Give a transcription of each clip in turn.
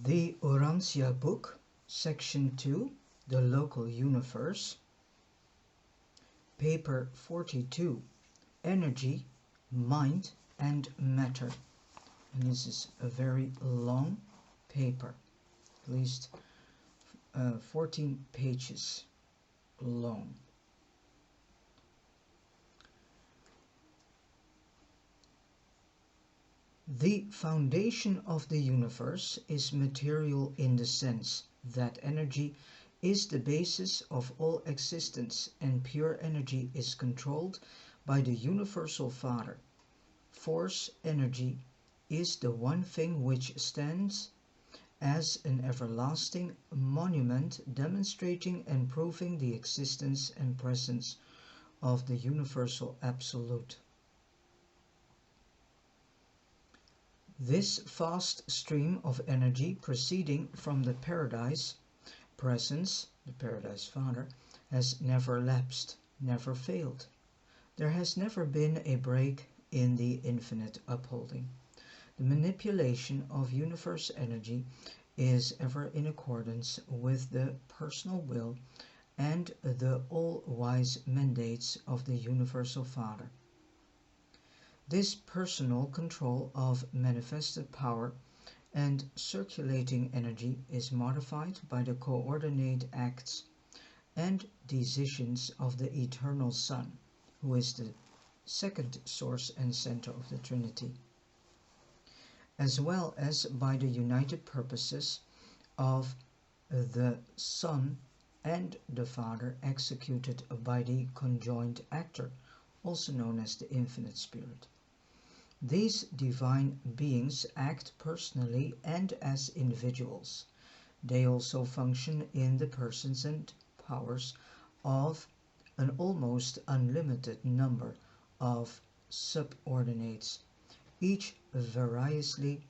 The Urantia book, section 2, the local universe, paper 42, energy, mind and matter. And this is a very long paper, at least 14 pages long. The foundation of the universe is material in the sense that energy is the basis of all existence, and pure energy is controlled by the universal Father. Force energy is the one thing which stands as an everlasting monument demonstrating and proving the existence and presence of the universal absolute. This vast stream of energy proceeding from the paradise presence, the paradise Father, has never lapsed, never failed. There has never been a break in the infinite upholding. The manipulation of universe energy is ever in accordance with the personal will and the all-wise mandates of the universal Father. This personal control of manifested power and circulating energy is modified by the coordinate acts and decisions of the eternal Son, who is the second source and center of the Trinity, as well as by the united purposes of the Son and the Father executed by the Conjoint Actor, also known as the Infinite Spirit. These divine beings act personally and as individuals. They also function in the persons and powers of an almost unlimited number of subordinates, each variously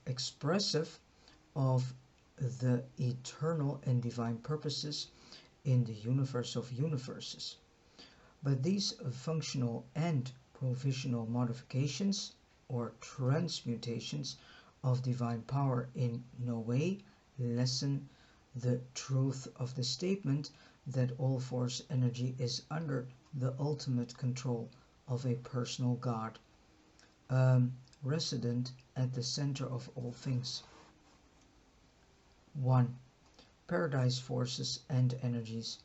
expressive of the eternal and divine purposes in the universe of universes. But these functional and provisional modifications or transmutations of divine power in no way lessen the truth of the statement that all force energy is under the ultimate control of a personal God, resident at the center of all things. 1. Paradise forces and energies.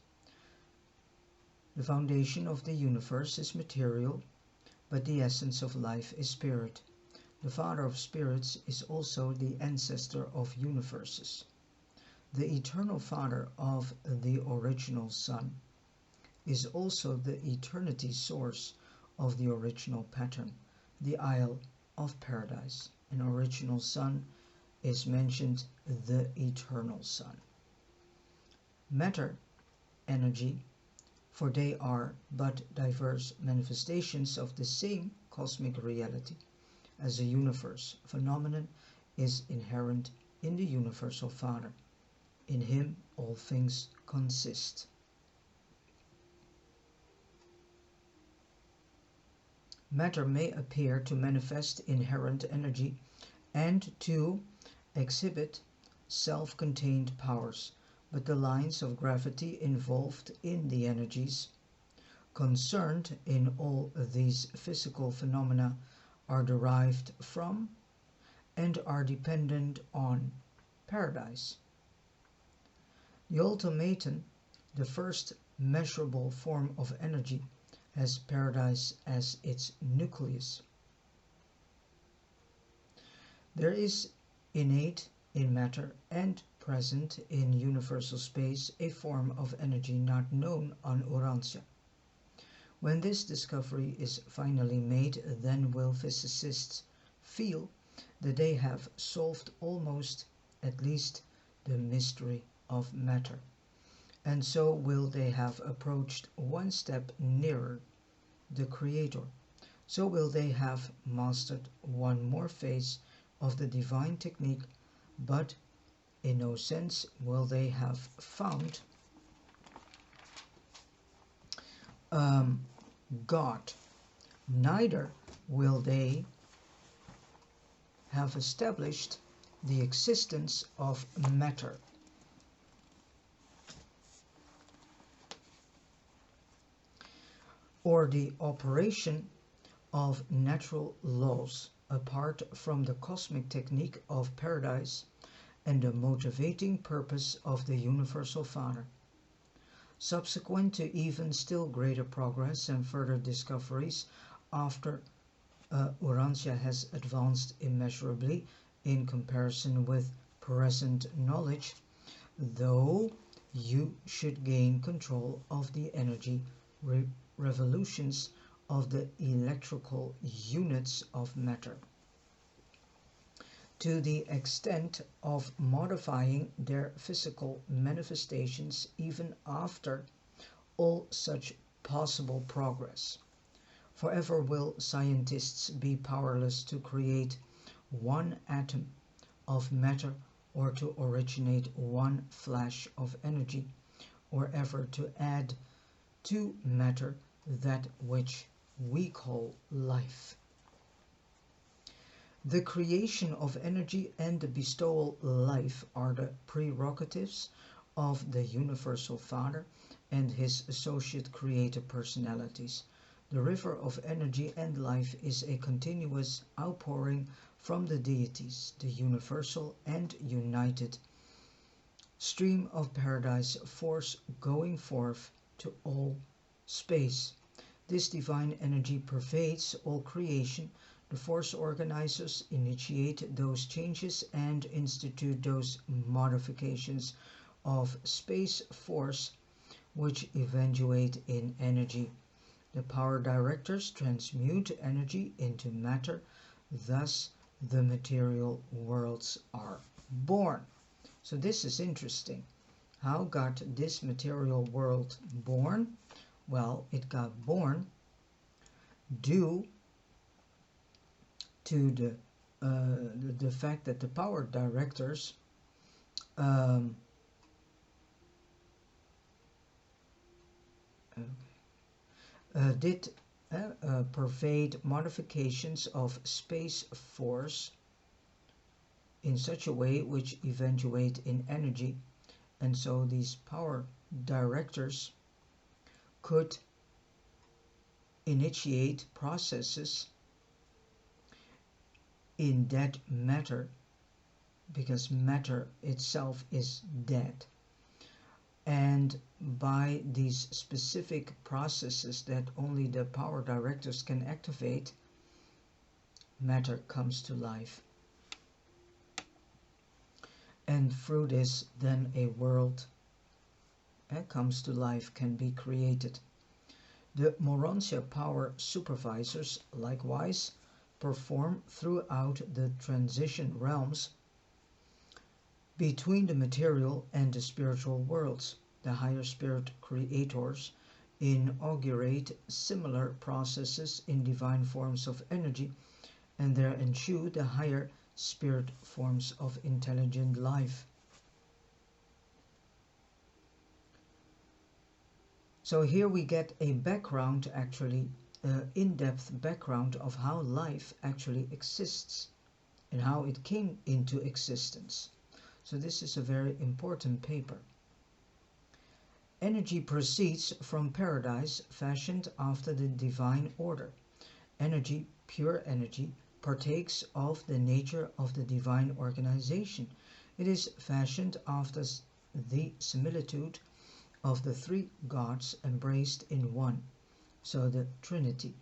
The foundation of the universe is material, but the essence of life is spirit. The Father of spirits is also the ancestor of universes. The eternal Father of the original Son is also the eternity source of the original pattern, the Isle of Paradise. An original Son is mentioned the eternal Son. Matter, energy, for they are but diverse manifestations of the same cosmic reality. As a universe phenomenon is inherent in the universal Father. In him all things consist. Matter may appear to manifest inherent energy and to exhibit self-contained powers, but the lines of gravity involved in the energies concerned in all these physical phenomena are derived from and are dependent on paradise. The ultimatum, the first measurable form of energy, has paradise as its nucleus. There is innate in matter and present in universal space a form of energy not known on Urantia. When this discovery is finally made, then will physicists feel that they have solved almost, at least, the mystery of matter, and so will they have approached one step nearer the Creator. So will they have mastered one more phase of the divine technique, but in no sense will they have found God. Neither will they have established the existence of matter. Or the operation of natural laws apart from the cosmic technique of paradise and the motivating purpose of the Universal Father. Subsequent to even still greater progress and further discoveries after Urantia has advanced immeasurably in comparison with present knowledge, though you should gain control of the energy revolutions of the electrical units of matter, to the extent of modifying their physical manifestations even after all such possible progress. Forever will scientists be powerless to create one atom of matter or to originate one flash of energy, or ever to add to matter that which we call life. The creation of energy and the bestowal life are the prerogatives of the Universal Father and his associate creator personalities. The river of energy and life is a continuous outpouring from the deities, the universal and united stream of paradise force going forth to all space. This divine energy pervades all creation. The force organizers initiate those changes and institute those modifications of space force which eventuate in energy. The power directors transmute energy into matter, thus the material worlds are born. So this is interesting. How got this material world born? Well, it got born due to the fact that the power directors did pervade modifications of space force in such a way which eventuate in energy, and so these power directors could initiate processes in dead matter, because matter itself is dead. And by these specific processes that only the power directors can activate, matter comes to life. And through this, then a world comes to life, can be created. The Morontia power supervisors likewise perform throughout the transition realms between the material and the spiritual worlds. The higher spirit creators inaugurate similar processes in divine forms of energy, and there ensue the higher spirit forms of intelligent life. So here we get a background, actually, in-depth background of how life actually exists and how it came into existence. So this is a very important paper. Energy proceeds from paradise, fashioned after the divine order. Energy, pure energy, partakes of the nature of the divine organization. It is fashioned after the similitude of the three gods embraced in one. So the Trinity,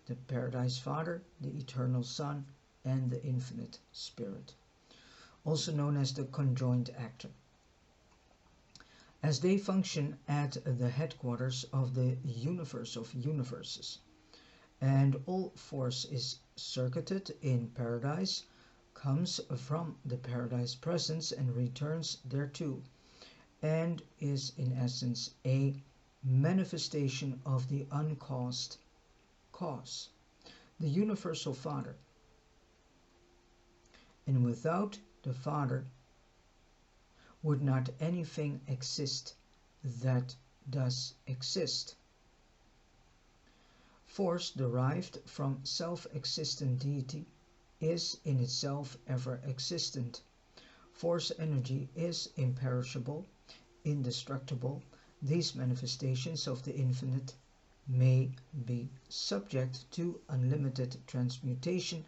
the Paradise Father, the Eternal Son, and the Infinite Spirit, also known as the Conjoint Actor, as they function at the headquarters of the universe of universes. And all force is circuited in paradise, comes from the paradise presence and returns thereto, and is in essence a manifestation of the uncaused cause, the Universal Father. And without the Father would not anything exist that does exist. Force derived from self-existent deity is in itself ever existent. Force energy is imperishable, indestructible. These manifestations of the infinite may be subject to unlimited transmutation,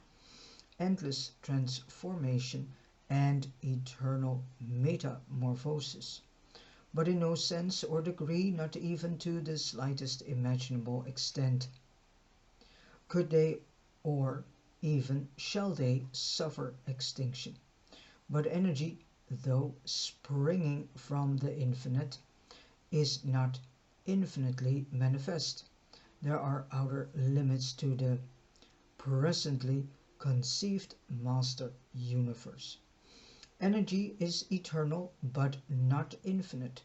endless transformation, and eternal metamorphosis, but in no sense or degree, not even to the slightest imaginable extent, could they or even shall they suffer extinction. But energy, though springing from the infinite, is not infinitely manifest. There are outer limits to the presently conceived master universe. Energy is eternal but not infinite.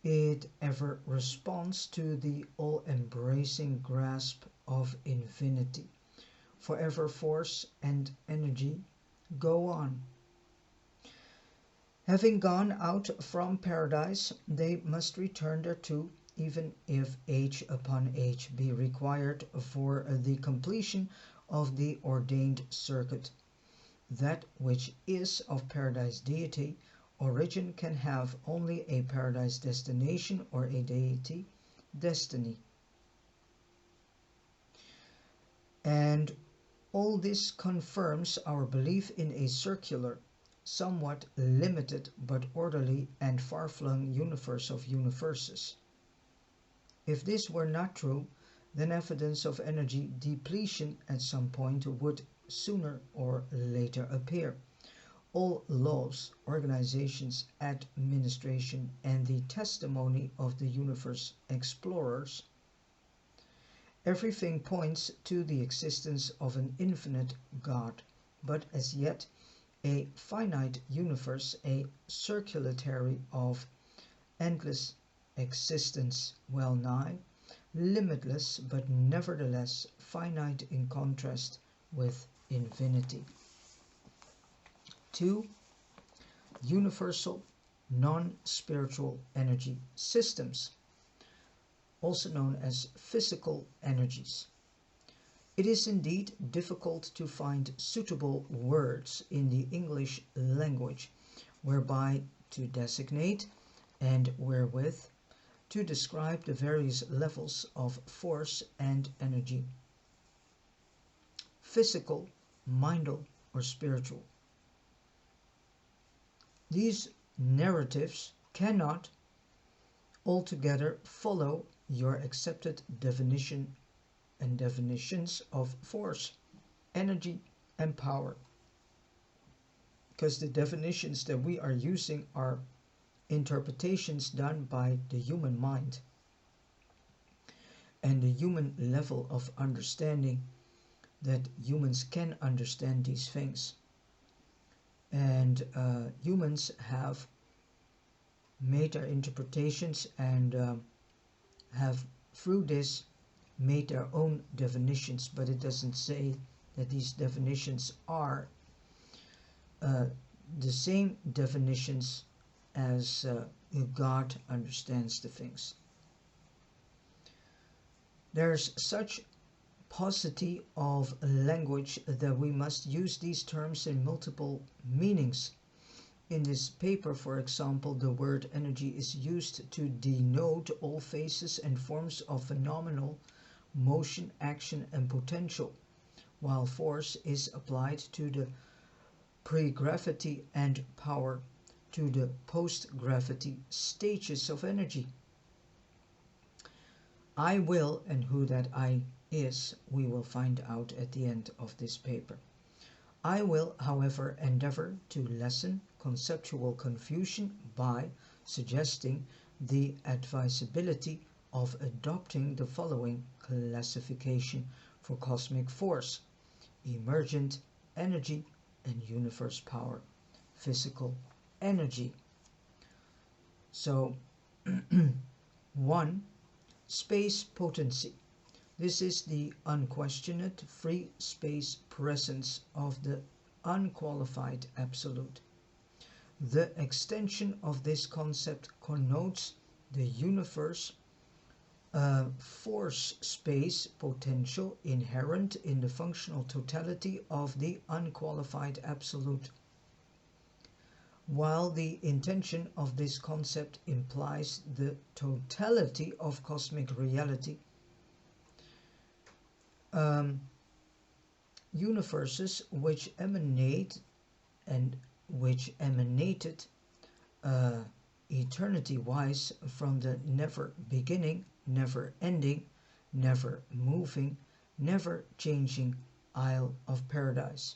It ever responds to the all-embracing grasp of infinity. Forever force and energy go on. Having gone out from paradise, they must return thereto, even if age upon age be required for the completion of the ordained circuit. That which is of paradise deity origin can have only a paradise destination or a deity destiny. And all this confirms our belief in a circular, somewhat limited but orderly and far-flung universe of universes. If this were not true, then evidence of energy depletion at some point would sooner or later appear. All laws, organizations, administration, and the testimony of the universe explorers, everything points to the existence of an infinite God, but as yet a finite universe, a circulatory of endless existence, well nigh limitless, but nevertheless finite in contrast with infinity. 2. Universal non-spiritual energy systems, also known as physical energies. It is indeed difficult to find suitable words in the English language whereby to designate and wherewith to describe the various levels of force and energy, physical, mindal, or spiritual. These narratives cannot altogether follow your accepted definition and definitions of force, energy, and power, because the definitions that we are using are interpretations done by the human mind and the human level of understanding that humans can understand these things. And humans have made their interpretations and have through this made their own definitions, but it doesn't say that these definitions are the same definitions as God understands the things. There's such paucity of language that we must use these terms in multiple meanings. In this paper, for example, the word energy is used to denote all phases and forms of phenomenal motion, action, and potential, while force is applied to the pre-gravity and power to the post-gravity stages of energy. I will, and who that I is, we will find out at the end of this paper. I will, however, endeavor to lessen conceptual confusion by suggesting the advisability of adopting the following classification for cosmic force: emergent energy and universe power, physical energy. So 1. Space potency. This is the unquestioned free space presence of the unqualified absolute. The extension of this concept connotes the universe force space potential inherent in the functional totality of the unqualified absolute. While the intention of this concept implies the totality of cosmic reality, universes which emanate and which emanated eternity-wise from the never beginning, never ending, never moving, never changing Isle of Paradise.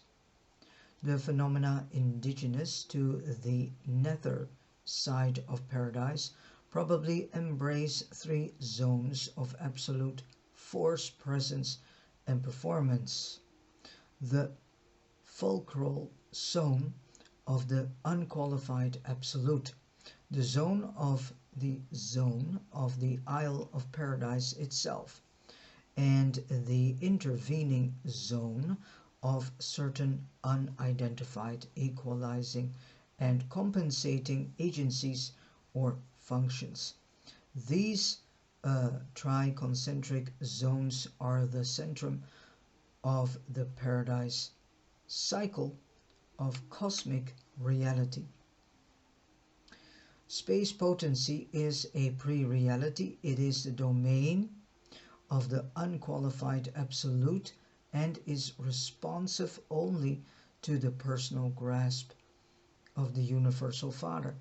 The phenomena indigenous to the nether side of paradise probably embrace three zones of absolute force, presence, and performance. The fulcral zone of the unqualified absolute, the zone of the Isle of Paradise itself, and the intervening zone of certain unidentified equalizing and compensating agencies or functions. These triconcentric zones are the centrum of the paradise cycle of cosmic reality. Space potency is a pre-reality. It is the domain of the unqualified absolute and is responsive only to the personal grasp of the Universal Father.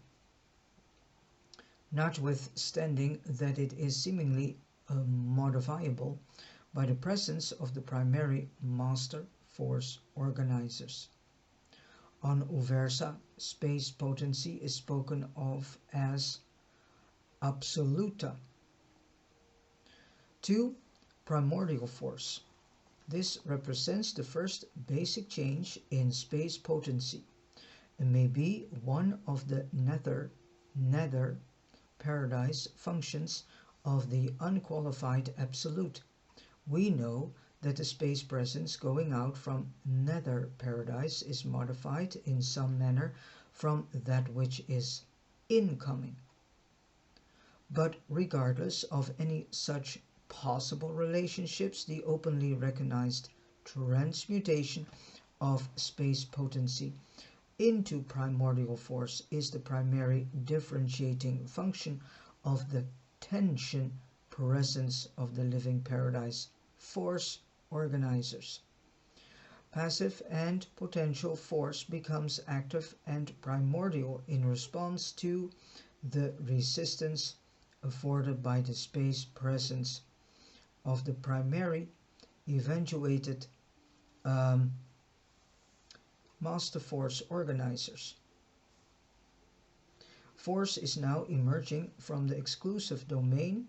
Notwithstanding that it is seemingly modifiable by the presence of the primary master force organizers. On Uversa, space potency is spoken of as absoluta. 2. Primordial force. This represents the first basic change in space potency and may be one of the nether paradise functions of the unqualified absolute. We know that the space presence going out from nether paradise is modified in some manner from that which is incoming. But regardless of any such possible relationships, the openly recognized transmutation of space potency into primordial force is the primary differentiating function of the tension presence of the living paradise force organizers. Passive and potential force becomes active and primordial in response to the resistance afforded by the space presence of the primary eventuated master force organizers. Force is now emerging from the exclusive domain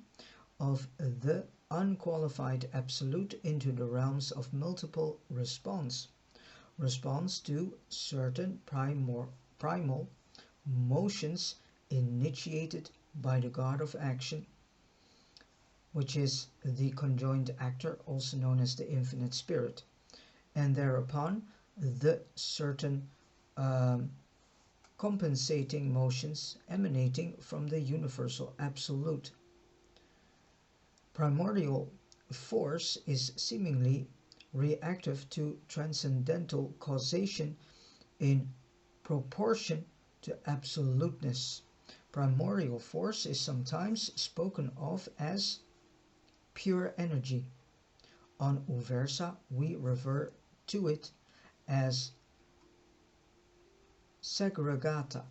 of the unqualified absolute into the realms of multiple response to certain primal motions initiated by the God of Action, which is the Conjoint Actor, also known as the Infinite Spirit, and thereupon the certain compensating motions emanating from the Universal Absolute. Primordial force is seemingly reactive to transcendental causation in proportion to absoluteness. Primordial force is sometimes spoken of as pure energy. On Uversa, we refer to it as segregata.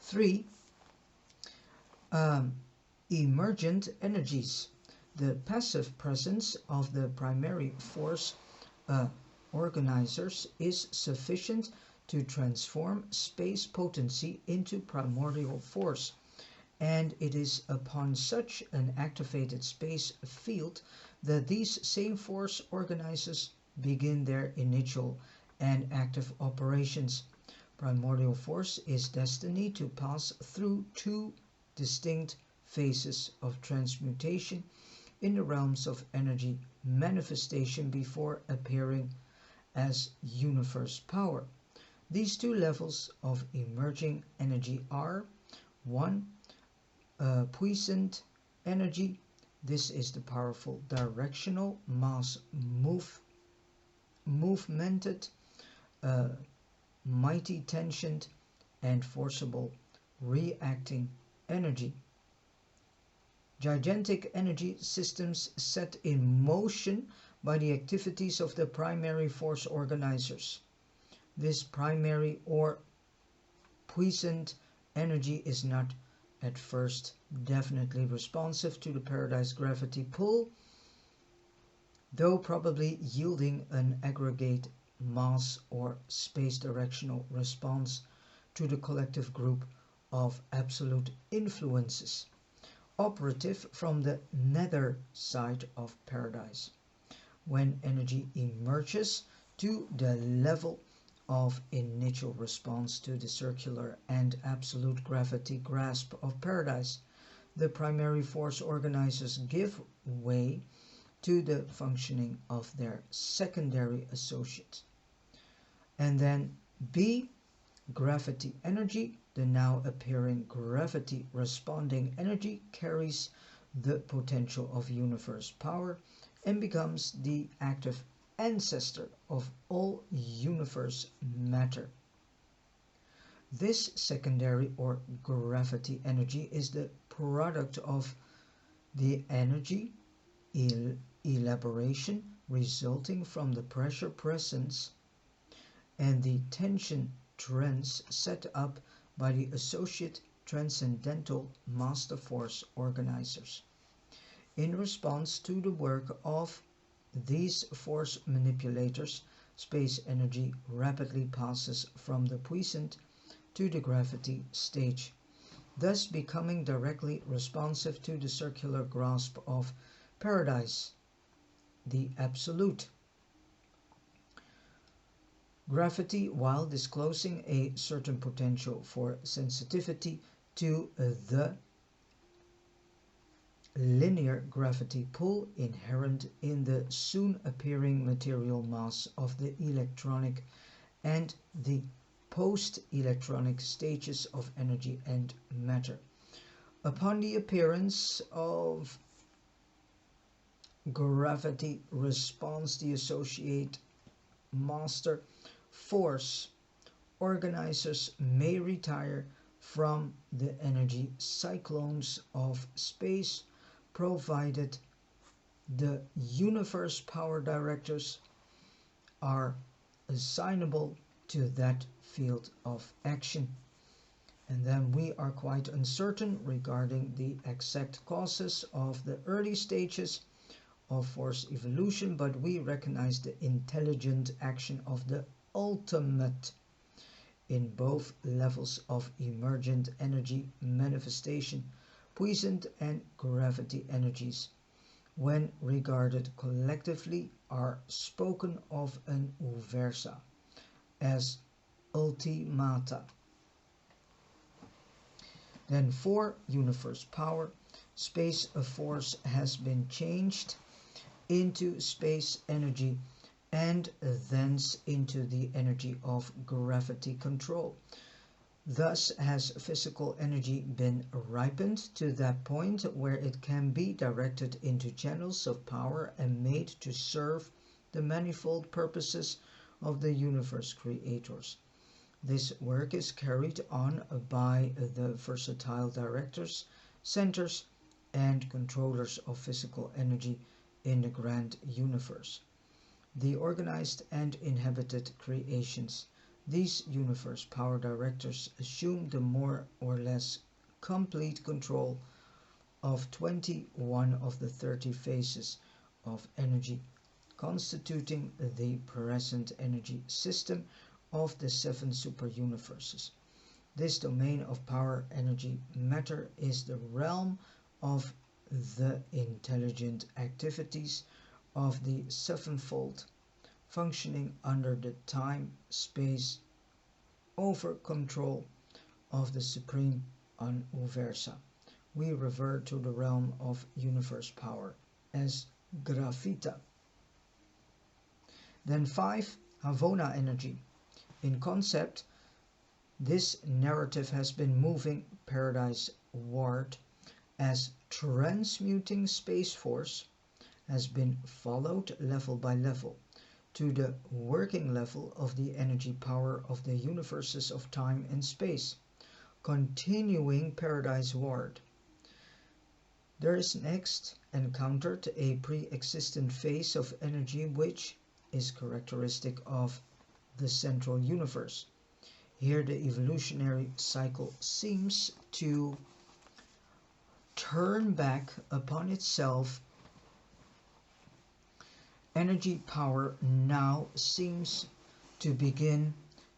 3. Emergent energies. The passive presence of the primary force organizers is sufficient to transform space potency into primordial force, and it is upon such an activated space field that these same force organizers begin their initial and active operations. Primordial force is destined to pass through two distinct phases of transmutation in the realms of energy manifestation before appearing as universe power. These two levels of emerging energy are 1. Puissant energy. This is the powerful directional mass movemented, mighty tensioned and forcible reacting energy. Gigantic energy systems set in motion by the activities of the primary force organizers. This primary or puissant energy is not at first definitely responsive to the paradise gravity pull, though probably yielding an aggregate mass or space directional response to the collective group of absolute influences operative from the nether side of paradise. When energy emerges to the level of initial response to the circular and absolute gravity grasp of paradise, the primary force organizers give way to the functioning of their secondary associates. And then B, gravity energy. The now appearing gravity responding energy carries the potential of universe power and becomes the active ancestor of all universe matter. This secondary or gravity energy is the product of the energy elaboration resulting from the pressure presence and the tension trends set up by the associate transcendental master force organizers. In response to the work of these force manipulators, space energy rapidly passes from the puissant to the gravity stage, thus becoming directly responsive to the circular grasp of paradise, the absolute. Gravity, while disclosing a certain potential for sensitivity to the linear gravity pull inherent in the soon appearing material mass of the electronic and the post-electronic stages of energy and matter. Upon the appearance of gravity response, the associate master force organizers may retire from the energy cyclones of space, provided the universe power directors are assignable to that field of action. And then we are quite uncertain regarding the exact causes of the early stages of force evolution, but we recognize the intelligent action of the ultimate in both levels of emergent energy manifestation, puissant and gravity energies, when regarded collectively, are spoken of an uversa as ultimata. Then for universe power, space force has been changed into space energy and thence into the energy of gravity control. Thus has physical energy been ripened to that point where it can be directed into channels of power and made to serve the manifold purposes of the universe creators. This work is carried on by the versatile directors, centers, and controllers of physical energy in the grand universe. The organized and inhabited creations. These universe power directors assume the more or less complete control of 21 of the 30 phases of energy, constituting the present energy system of the 7 superuniverses. This domain of power, energy, matter is the realm of the intelligent activities of the sevenfold, functioning under the time-space over-control of the supreme uversa. We revert to the realm of universe power as gravita. Then 5, Havona energy. In concept, this narrative has been moving paradise-ward as transmuting space force has been followed level by level to the working level of the energy power of the universes of time and space, continuing paradise-ward. There is next encountered a pre-existent phase of energy which is characteristic of the central universe. Here the evolutionary cycle seems to turn back upon itself. Energy power now seems to begin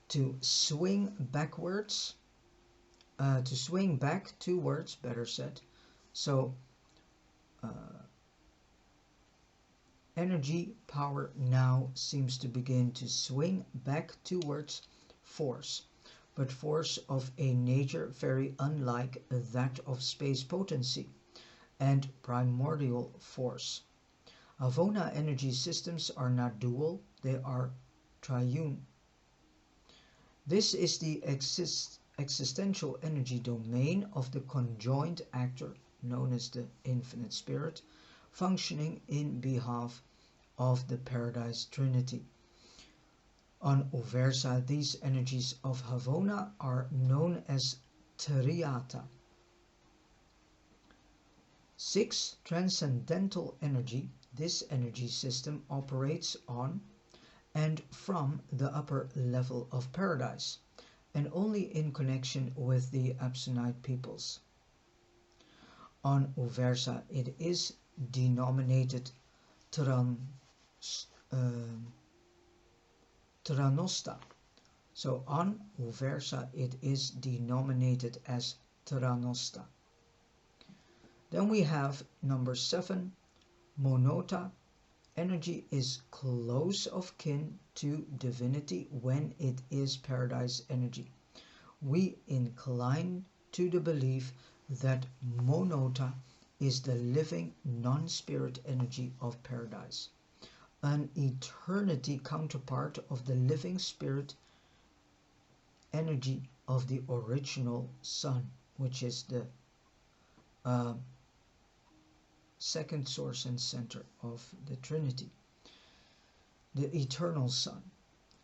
to swing backwards, to swing back towards, better said. So energy power now seems to begin to swing back towards force, but force of a nature very unlike that of space potency and primordial force. Havona energy systems are not dual, they are triune. This is the existential energy domain of the conjoint actor, known as the infinite spirit, functioning in behalf of the paradise trinity. On Uversa, these energies of Havona are known as Triata. 6. Transcendental energy. This energy system operates on and from the upper level of paradise, and only in connection with the Absonite peoples. On Uversa, it is denominated Tranosta. So on Uversa, it is denominated as Tranosta. Then we have number 7, Monota. Energy is close of kin to divinity when it is paradise energy. We incline to the belief that Monota is the living non-spirit energy of paradise, an eternity counterpart of the living spirit energy of the original sun, which is the second source and center of the Trinity, the eternal Son.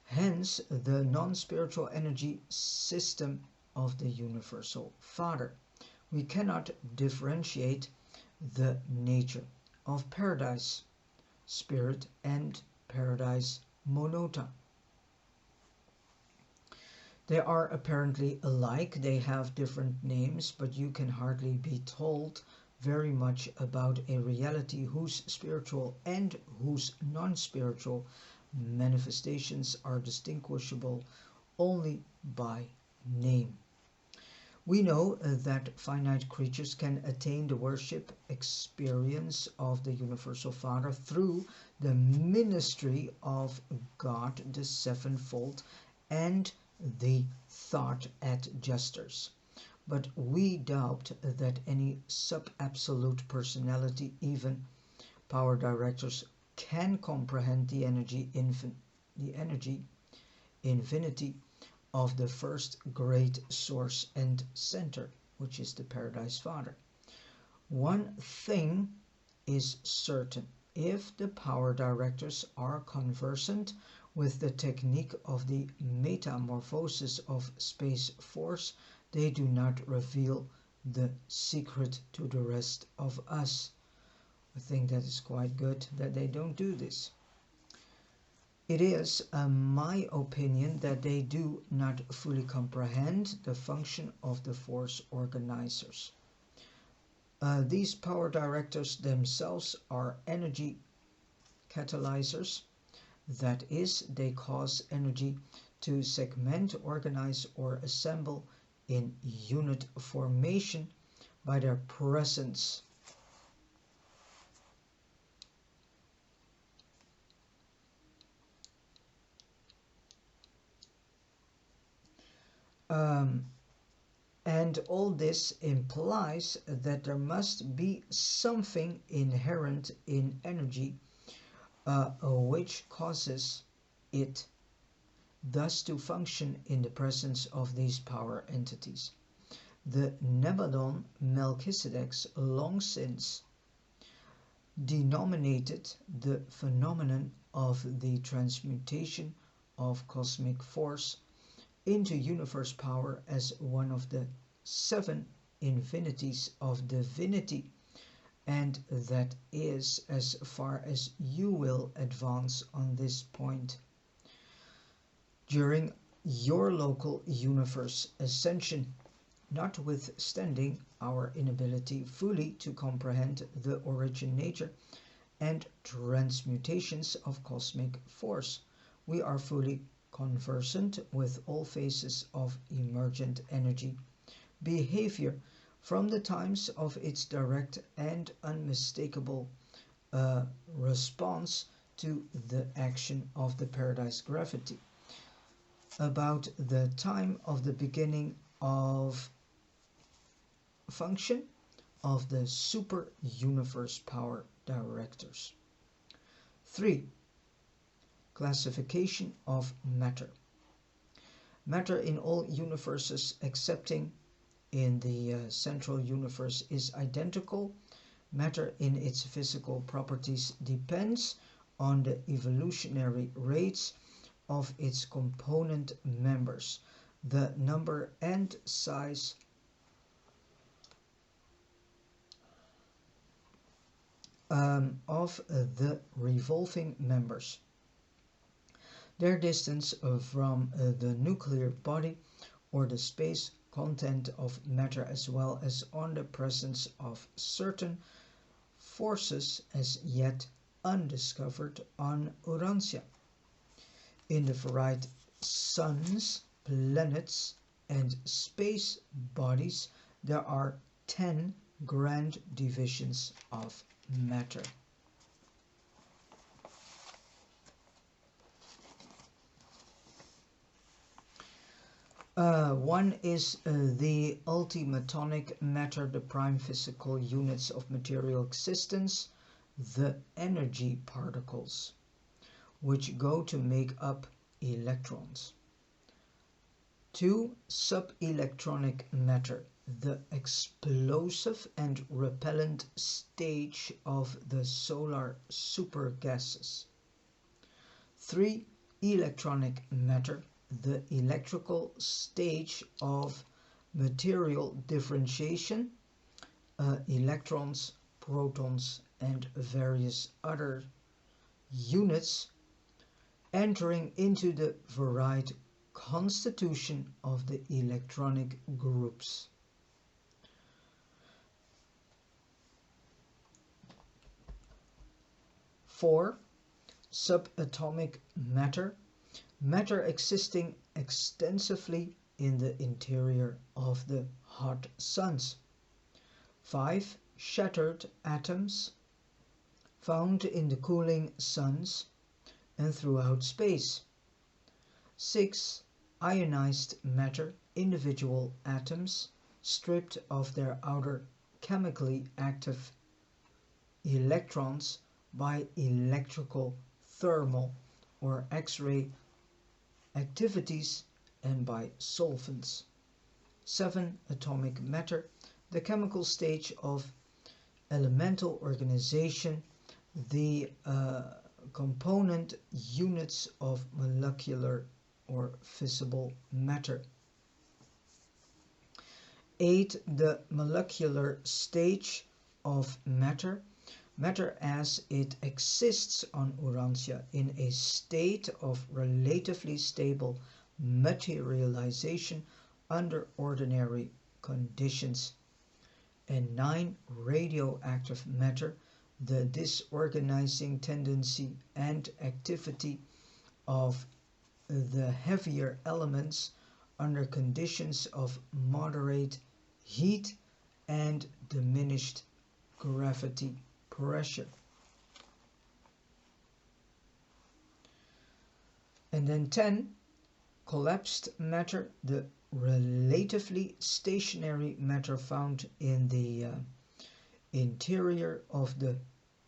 Hence, the non-spiritual energy system of the universal Father. We cannot differentiate the nature of paradise spirit and paradise monota. They are apparently alike, they have different names, but you can hardly be told very much about a reality whose spiritual and whose non-spiritual manifestations are distinguishable only by name. We know that finite creatures can attain the worship experience of the Universal Father through the ministry of God the sevenfold and the thought adjusters. But we doubt that any sub-absolute personality, even power directors, can comprehend the energy infinity of the first great source and center, which is the Paradise Father. One thing is certain: if the power directors are conversant with the technique of the metamorphosis of space force, they do not reveal the secret to the rest of us. I think that is quite good that they don't do this. It is my opinion that they do not fully comprehend the function of the force organizers. These power directors themselves are energy catalyzers. That is, they cause energy to segment, organize, or assemble in unit formation by their presence. And all this implies that there must be something inherent in energy which causes it thus to function in the presence of these power entities. The Nebadon Melchizedeks long since denominated the phenomenon of the transmutation of cosmic force into universe power as one of the 7 infinities of divinity, and that is as far as you will advance on this point. During your local universe ascension, notwithstanding our inability fully to comprehend the origin, nature, and transmutations of cosmic force, we are fully conversant with all phases of emergent energy behavior from the times of its direct and unmistakable response to the action of the paradise gravity, about the time of the beginning of function of the super universe power directors. 3. Classification of matter. Matter in all universes excepting in the central universe is identical. Matter in its physical properties depends on the evolutionary rates of its component members, the number and size of the revolving members, their distance from the nuclear body or the space content of matter, as well as on the presence of certain forces as yet undiscovered on Urantia. In the varied suns, planets, and space bodies, there are 10 grand divisions of matter. One is the ultimatonic matter, the prime physical units of material existence, the energy particles, which go to make up electrons. 2. Subelectronic matter, the explosive and repellent stage of the solar supergases. 3. Electronic matter, the electrical stage of material differentiation, electrons, protons, and various other units entering into the varied constitution of the electronic groups. 4. Subatomic matter, matter existing extensively in the interior of the hot suns. 5. Shattered atoms, found in the cooling suns and throughout space. 6. Ionized matter, individual atoms stripped of their outer chemically active electrons by electrical, thermal, or X-ray activities and by solvents. 7. Atomic matter, the chemical stage of elemental organization, the component units of molecular or visible matter. 8. The molecular stage of matter, matter as it exists on Urantia in a state of relatively stable materialization under ordinary conditions. And 9. Radioactive matter, the disorganizing tendency and activity of the heavier elements under conditions of moderate heat and diminished gravity pressure. And then 10. Collapsed matter, the relatively stationary matter found in the interior of the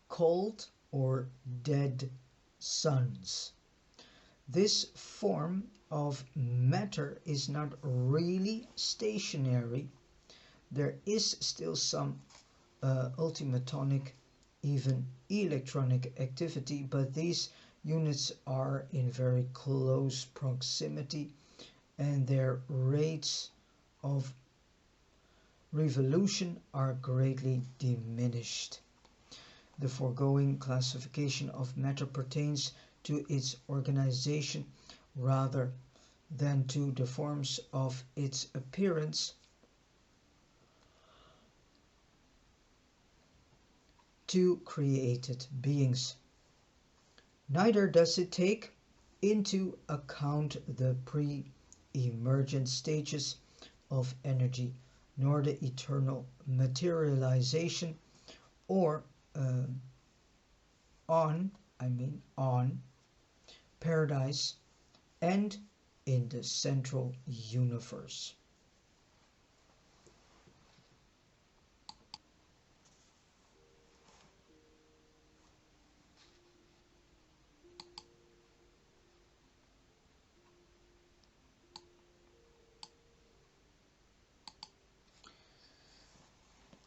cold or dead suns. This form of matter is not really stationary. There is still some ultimatonic, even electronic activity, but these units are in very close proximity and their rates of revolution are greatly diminished. The foregoing classification of matter pertains to its organization rather than to the forms of its appearance to created beings. Neither does it take into account the pre-emergent stages of energy, nor the eternal materialization or on paradise and in the central universe.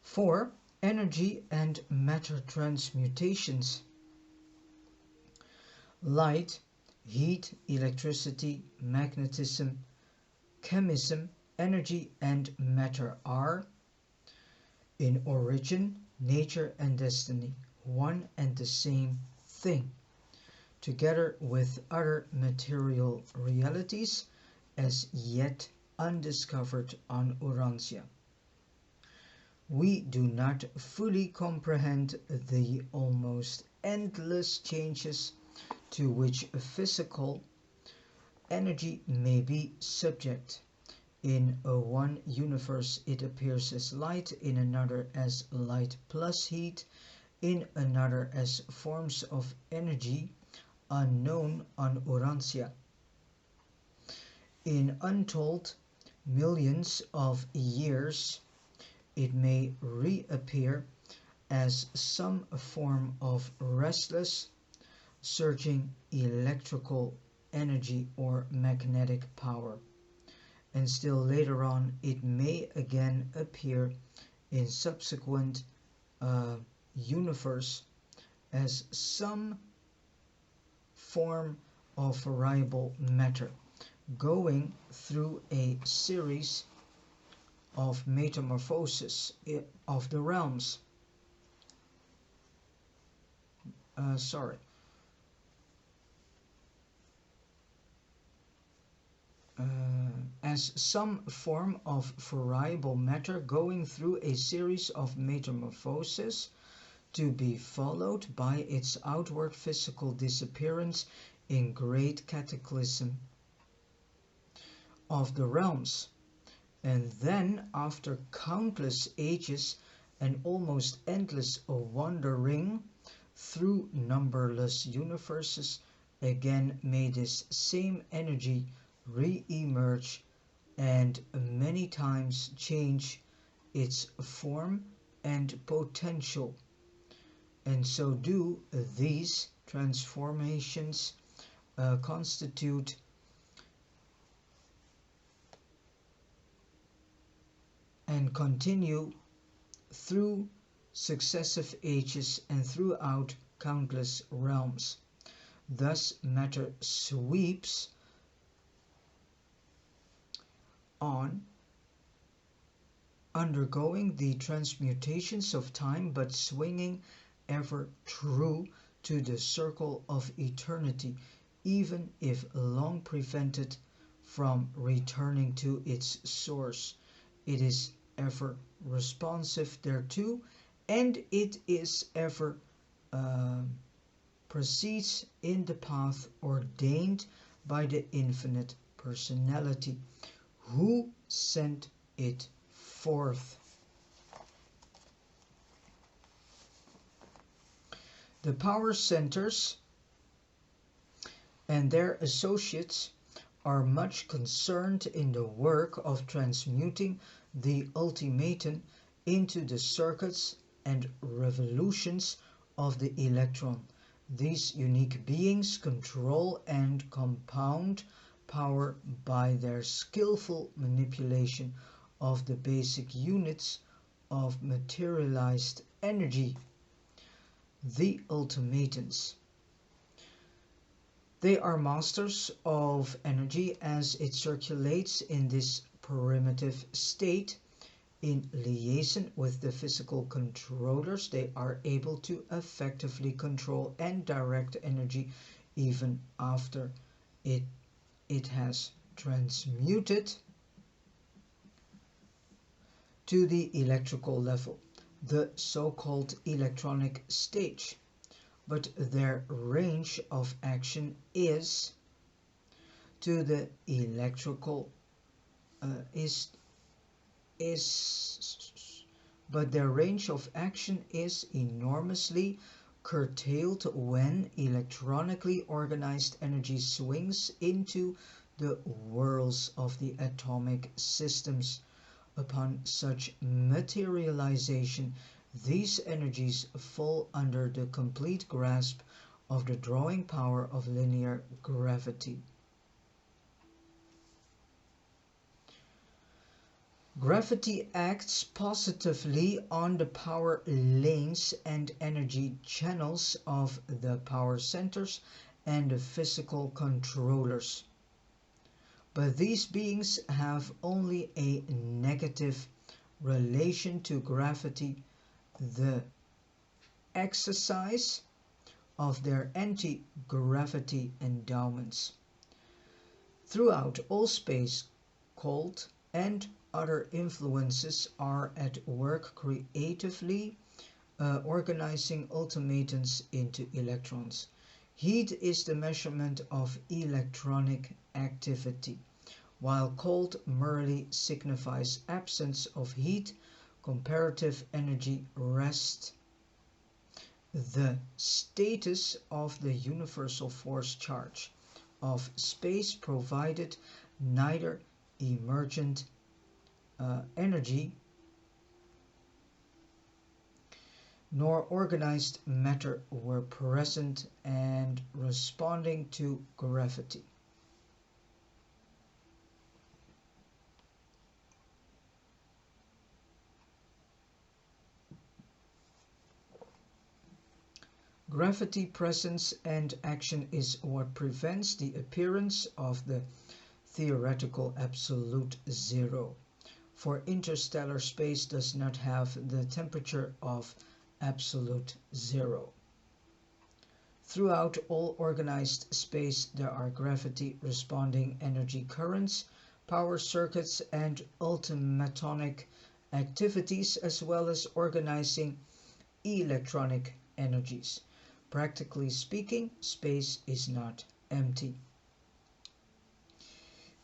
For energy and matter transmutations. Light, heat, electricity, magnetism, chemism, energy and matter are, in origin, nature and destiny, one and the same thing, together with other material realities as yet undiscovered on Urantia. We do not fully comprehend the almost endless changes to which physical energy may be subject. In one universe it appears as light, in another as light plus heat, in another as forms of energy unknown on Urantia. In untold millions of years it may reappear as some form of restless, surging electrical energy or magnetic power. And still later on it may again appear in subsequent universe as some form of variable matter, going through a series of metamorphosis of the realms. As some form of variable matter going through a series of metamorphoses to be followed by its outward physical disappearance in great cataclysm of the realms. And then, after countless ages and almost endless wandering through numberless universes, again may this same energy re-emerge and many times change its form and potential. And so do these transformations constitute and continue through successive ages and throughout countless realms. Thus matter sweeps on, undergoing the transmutations of time, but swinging ever true to the circle of eternity, even if long prevented from returning to its source. It is ever responsive thereto, and it is ever proceeds in the path ordained by the infinite personality, who sent it forth. The power centers and their associates are much concerned in the work of transmuting the ultimatum into the circuits and revolutions of the electron. These unique beings control and compound power by their skillful manipulation of the basic units of materialized energy, the automatons. They are masters of energy as it circulates in this primitive state. In liaison with the physical controllers, they are able to effectively control and direct energy even after it has transmuted to the electrical level, the so-called electronic stage. But their range of action is to the electrical but their range of action is enormously curtailed when electronically organized energy swings into the whirls of the atomic systems. Upon such materialization, these energies fall under the complete grasp of the drawing power of linear gravity. Gravity acts positively on the power lanes and energy channels of the power centers and the physical controllers. But these beings have only a negative relation to gravity, the exercise of their anti-gravity endowments. Throughout all space, cold and other influences are at work creatively organizing automatons into electrons. Heat is the measurement of electronic activity, while cold merely signifies absence of heat. Comparative energy rests the status of the universal force charge of space, provided neither emergent energy nor organized matter were present and responding to gravity. Gravity presence and action is what prevents the appearance of the theoretical absolute zero, for interstellar space does not have the temperature of absolute zero. Throughout all organized space there are gravity responding energy currents, power circuits and automatonic activities, as well as organizing electronic energies. Practically speaking, space is not empty.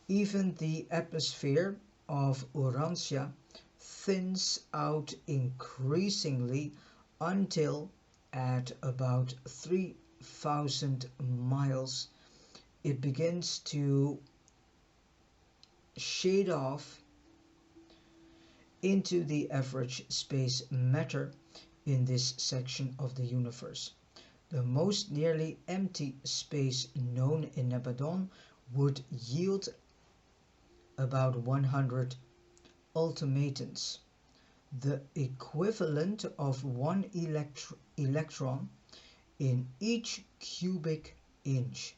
Even the atmosphere of Urantia thins out increasingly until at about 3,000 miles it begins to shade off into the average space matter in this section of the universe. The most nearly empty space known in Abaddon would yield about 100 automatons, the equivalent of one electron in each cubic inch.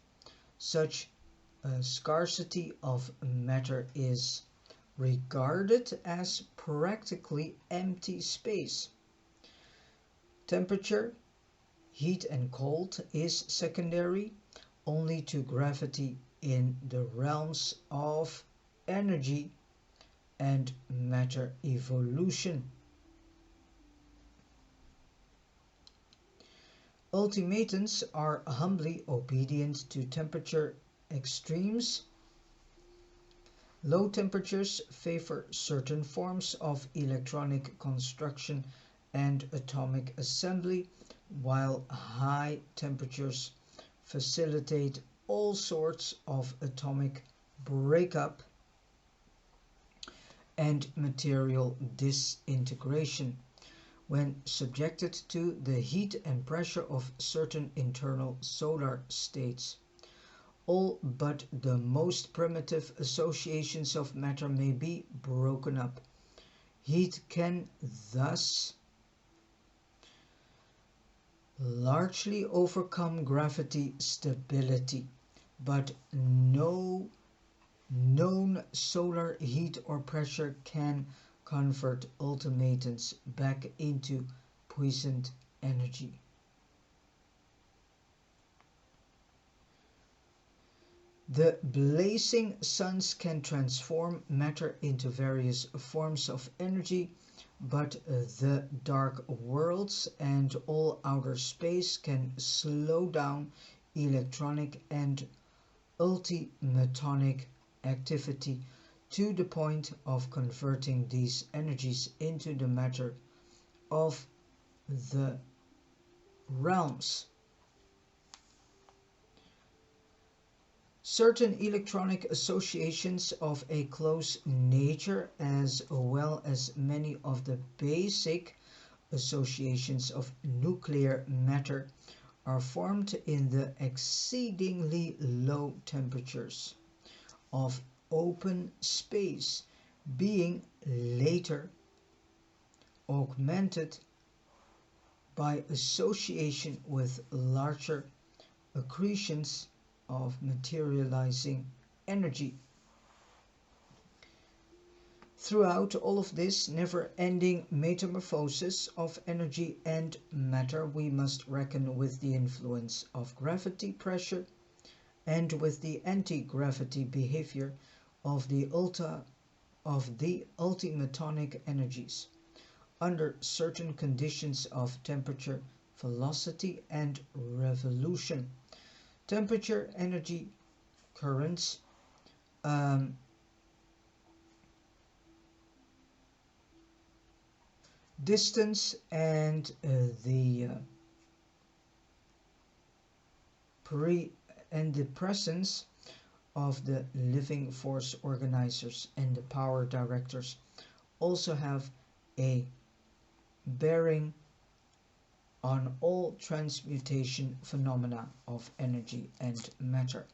Such a scarcity of matter is regarded as practically empty space. Temperature, heat and cold is secondary only to gravity in the realms of energy and matter evolution. Ultimatons are humbly obedient to temperature extremes. Low temperatures favor certain forms of electronic construction and atomic assembly, while high temperatures facilitate all sorts of atomic breakup and material disintegration when subjected to the heat and pressure of certain internal solar states. all but the most primitive associations of matter may be broken up. Heat can thus largely overcome gravity stability, but no known solar heat or pressure can convert ultimatums back into puissant energy. The blazing suns can transform matter into various forms of energy, but the dark worlds and all outer space can slow down electronic and ultimatonic activity to the point of converting these energies into the matter of the realms. Certain electronic associations of a close nature, as well as many of the basic associations of nuclear matter, are formed in the exceedingly low temperatures of open space, being later augmented by association with larger accretions of materializing energy. Throughout all of this never-ending metamorphosis of energy and matter, we must reckon with the influence of gravity pressure and with the anti-gravity behavior of the ultimatonic energies under certain conditions of temperature, velocity, and revolution. Temperature, energy, currents, distance, and the presence of the living force organizers and the power directors also have a bearing on all transmutation phenomena of energy and matter.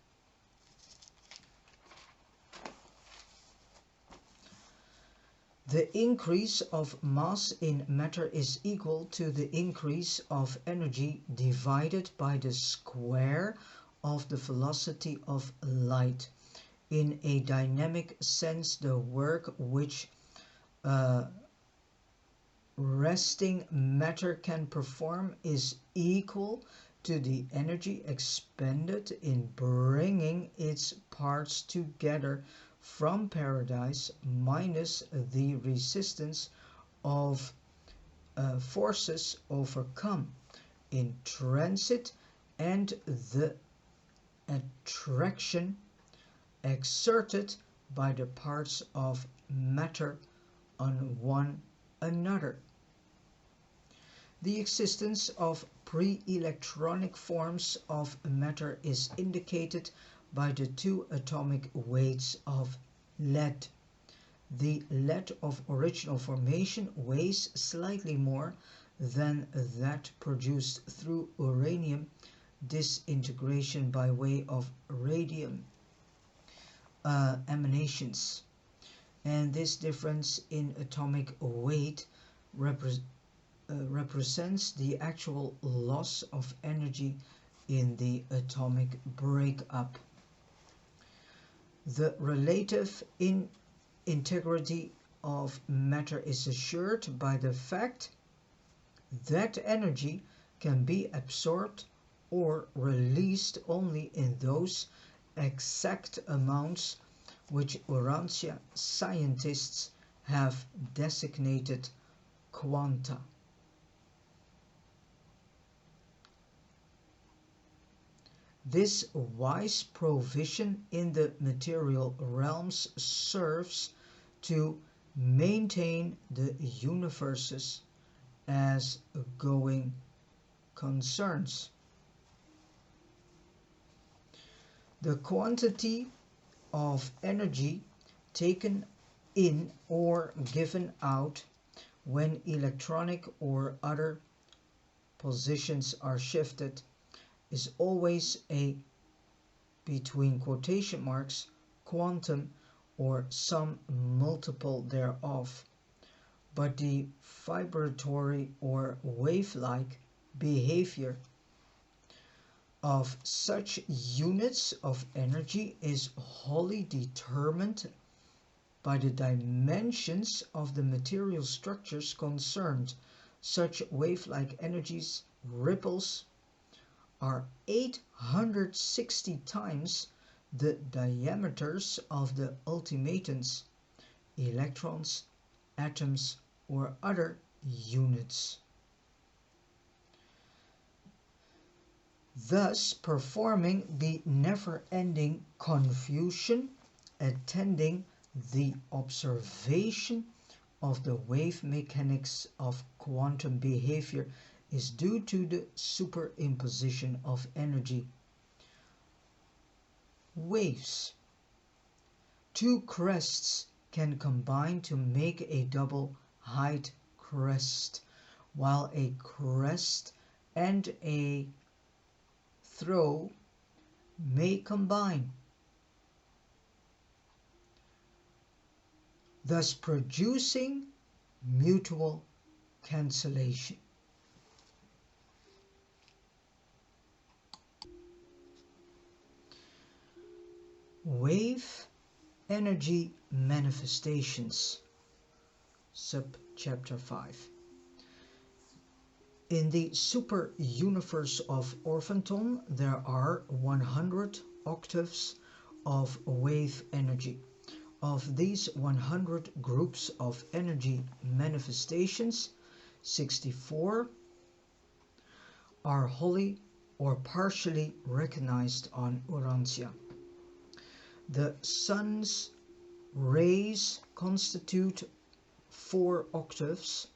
The increase of mass in matter is equal to the increase of energy divided by the square of the velocity of light. In a dynamic sense, the work which resting matter can perform is equal to the energy expended in bringing its parts together from paradise minus the resistance of forces overcome in transit and the attraction exerted by the parts of matter on one another. The existence of pre-electronic forms of matter is indicated by the two atomic weights of lead. The lead of original formation weighs slightly more than that produced through uranium disintegration by way of radium emanations, and this difference in atomic weight represents the actual loss of energy in the atomic breakup. The relative integrity of matter is assured by the fact that energy can be absorbed or released only in those exact amounts which Urantia scientists have designated quanta. This wise provision in the material realms serves to maintain the universes as going concerns. The quantity of energy taken in or given out when electronic or other positions are shifted is always a between quotation marks, quantum, or some multiple thereof, but the vibratory or wave-like behavior of such units of energy is wholly determined by the dimensions of the material structures concerned. Such wave-like energies, ripples, are 860 times the diameters of the ultimatons, electrons, atoms, or other units, thus performing the never-ending confusion attending the observation of the wave mechanics of quantum behavior is due to the superimposition of energy. Waves. Two crests can combine to make a double height crest, while a crest and a throw may combine, thus producing mutual cancellation. Wave energy manifestations, subchapter 5. In the super-universe of Orphanton, there are 100 octaves of wave energy. Of these 100 groups of energy manifestations, 64 are wholly or partially recognized on Urantia. The sun's rays constitute 4 octaves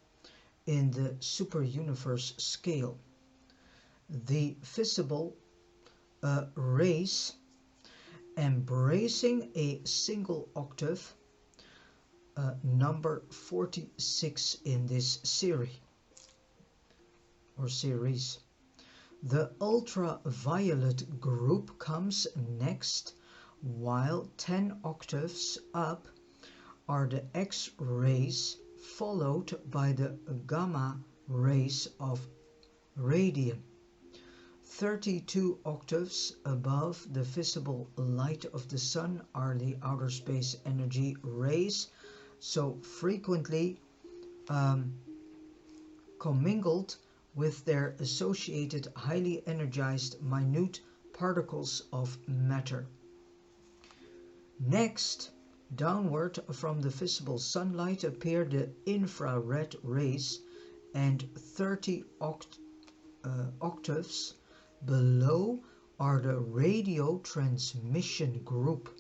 in the super-universe scale. The visible rays embracing a single octave number 46 in this series. The ultraviolet group comes next, while 10 octaves up are the X-rays, followed by the gamma rays of radium. 32 octaves above the visible light of the sun are the outer space energy rays, so frequently commingled with their associated highly energized minute particles of matter. Next, downward from the visible sunlight appear the infrared rays, and 30 octaves below are the radio transmission group.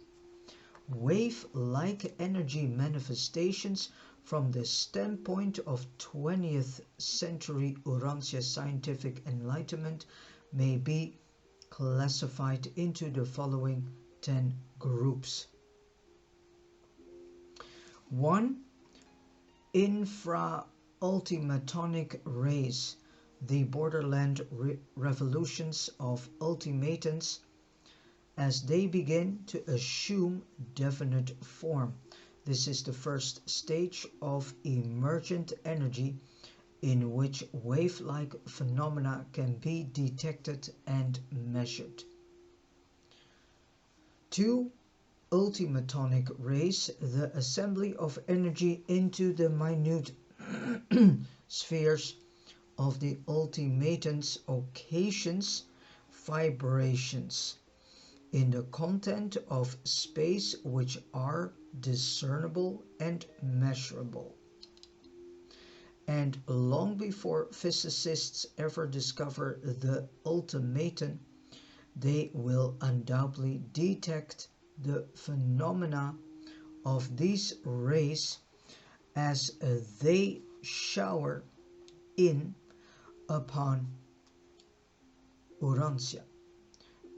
Wave-like energy manifestations from the standpoint of 20th century Urantia scientific enlightenment may be classified into the following 10 groups. 1. Infra-ultimatonic rays, the borderland revolutions of ultimatons as they begin to assume definite form. This is the first stage of emergent energy in which wave-like phenomena can be detected and measured. 2. Ultimatonic rays, the assembly of energy into the minute spheres of the ultimatons occasions vibrations in the content of space which are discernible and measurable. And long before physicists ever discover the ultimaton, they will undoubtedly detect the phenomena of these rays as they shower in upon Urantia.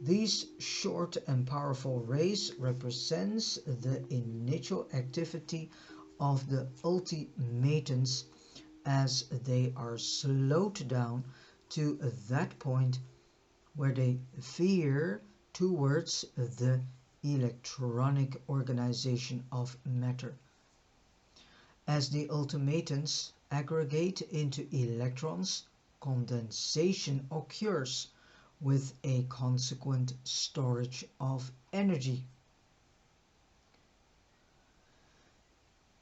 These short and powerful rays represents the initial activity of the ultimatons as they are slowed down to that point where they veer towards the electronic organization of matter. As the ultimatums aggregate into electrons, condensation occurs with a consequent storage of energy.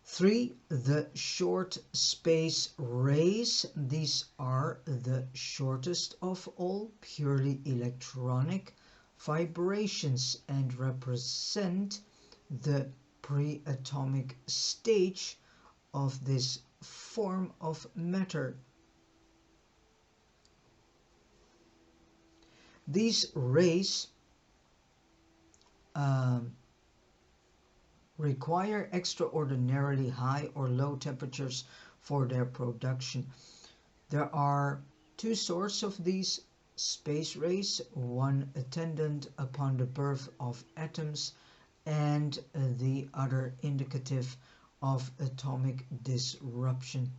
3. The short space rays. These are the shortest of all purely electronic vibrations and represent the pre-atomic stage of this form of matter. These rays require extraordinarily high or low temperatures for their production. There are two sources of these space rays, one attendant upon the birth of atoms and the other indicative of atomic disruption.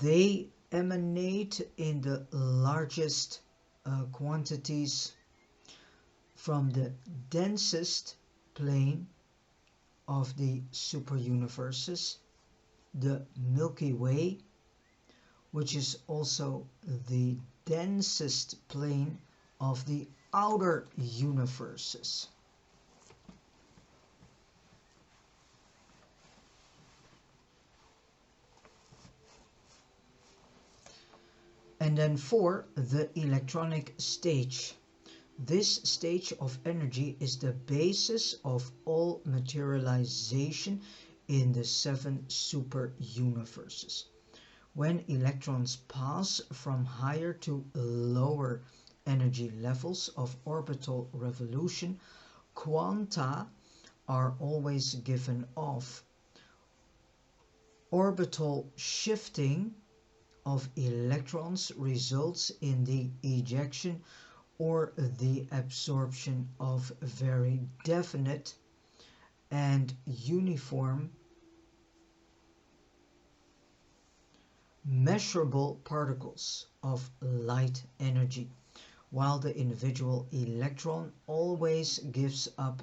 They emanate in the largest quantities from the densest plane of the superuniverses, the Milky Way, which is also the densest plane of the outer universes. And then 4, the electronic stage. This stage of energy is the basis of all materialization in the 7 superuniverses. When electrons pass from higher to lower energy levels of orbital revolution, quanta are always given off. Orbital shifting of electrons results in the ejection or the absorption of very definite and uniform measurable particles of light energy, while the individual electron always gives up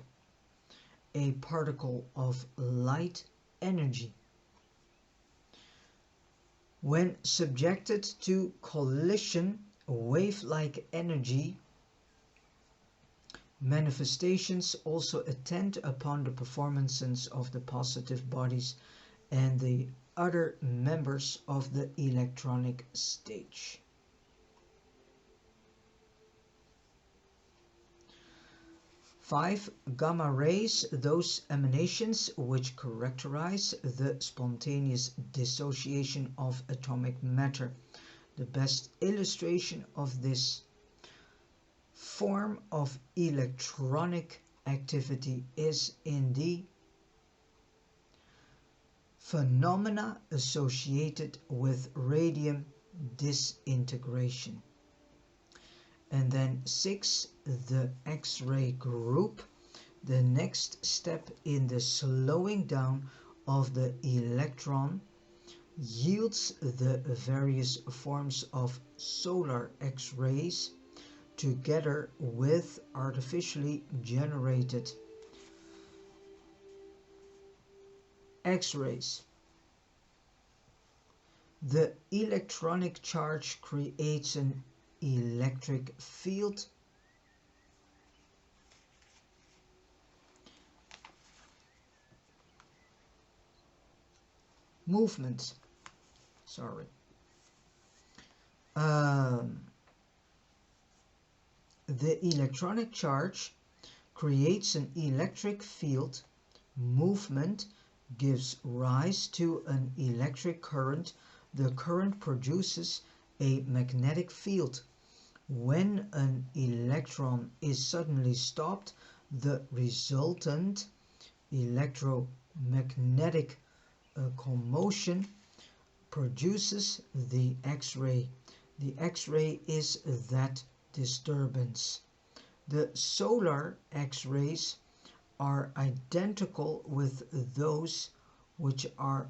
a particle of light energy. When subjected to collision, wave-like energy manifestations also attend upon the performances of the positive bodies and the other members of the electronic stage. Five, gamma rays, those emanations which characterize the spontaneous dissociation of atomic matter. The best illustration of this form of electronic activity is in the phenomena associated with radium disintegration. And then 6, the X-ray group, the next step in the slowing down of the electron, yields the various forms of solar X-rays together with artificially generated X-rays. The electronic charge creates an electric field movement. The electronic charge creates an electric field movement, gives rise to an electric current. The current produces a magnetic field. When an electron is suddenly stopped, the resultant electromagnetic commotion produces the X-ray. The X-ray is that disturbance. The solar X-rays are identical with those which are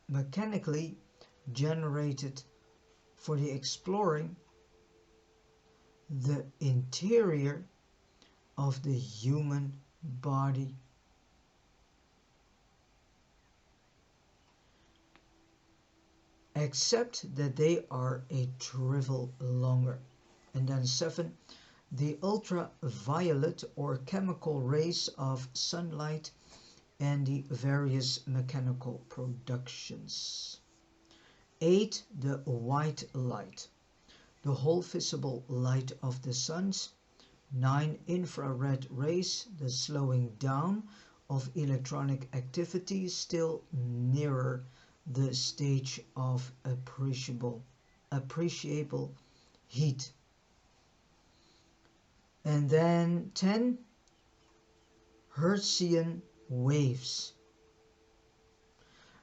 mechanically generated for the exploring the interior of the human body. Except that they are a trivial longer. And then 7, the ultraviolet or chemical rays of sunlight and the various mechanical productions. 8, the white light, the whole visible light of the suns. 9, infrared rays, the slowing down of electronic activity still nearer the stage of appreciable heat. And then 10, Hertzian waves,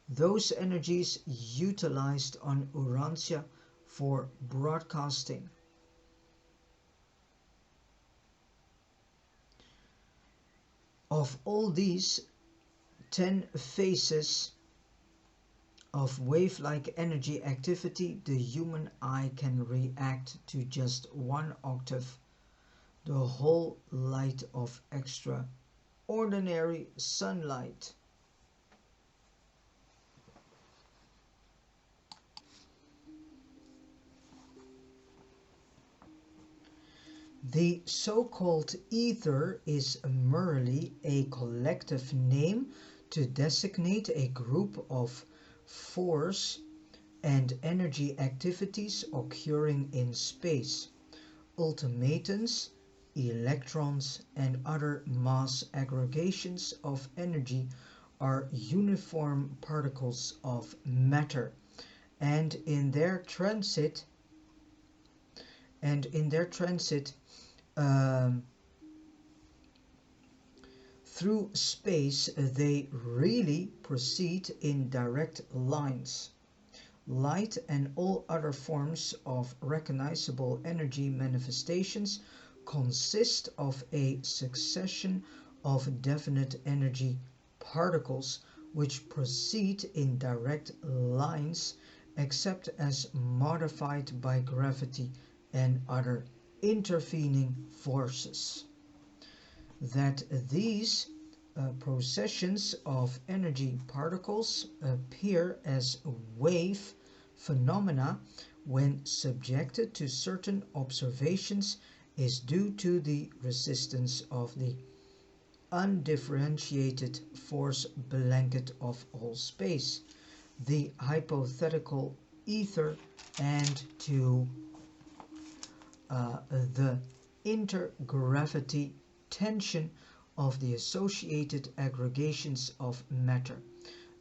those energies utilized on Urantia for broadcasting. Of all these 10 phases of wave-like energy activity, the human eye can react to just 1 octave, the whole light of extraordinary sunlight. The so-called ether is merely a collective name to designate a group of force and energy activities occurring in space. Ultimatums, electrons, and other mass aggregations of energy are uniform particles of matter, and in their transit through space, they really proceed in direct lines. Light and all other forms of recognizable energy manifestations consist of a succession of definite energy particles which proceed in direct lines except as modified by gravity and other intervening forces. That these processions of energy particles appear as wave phenomena when subjected to certain observations is due to the resistance of the undifferentiated force blanket of all space, the hypothetical ether, and to the intergravity tension of the associated aggregations of matter,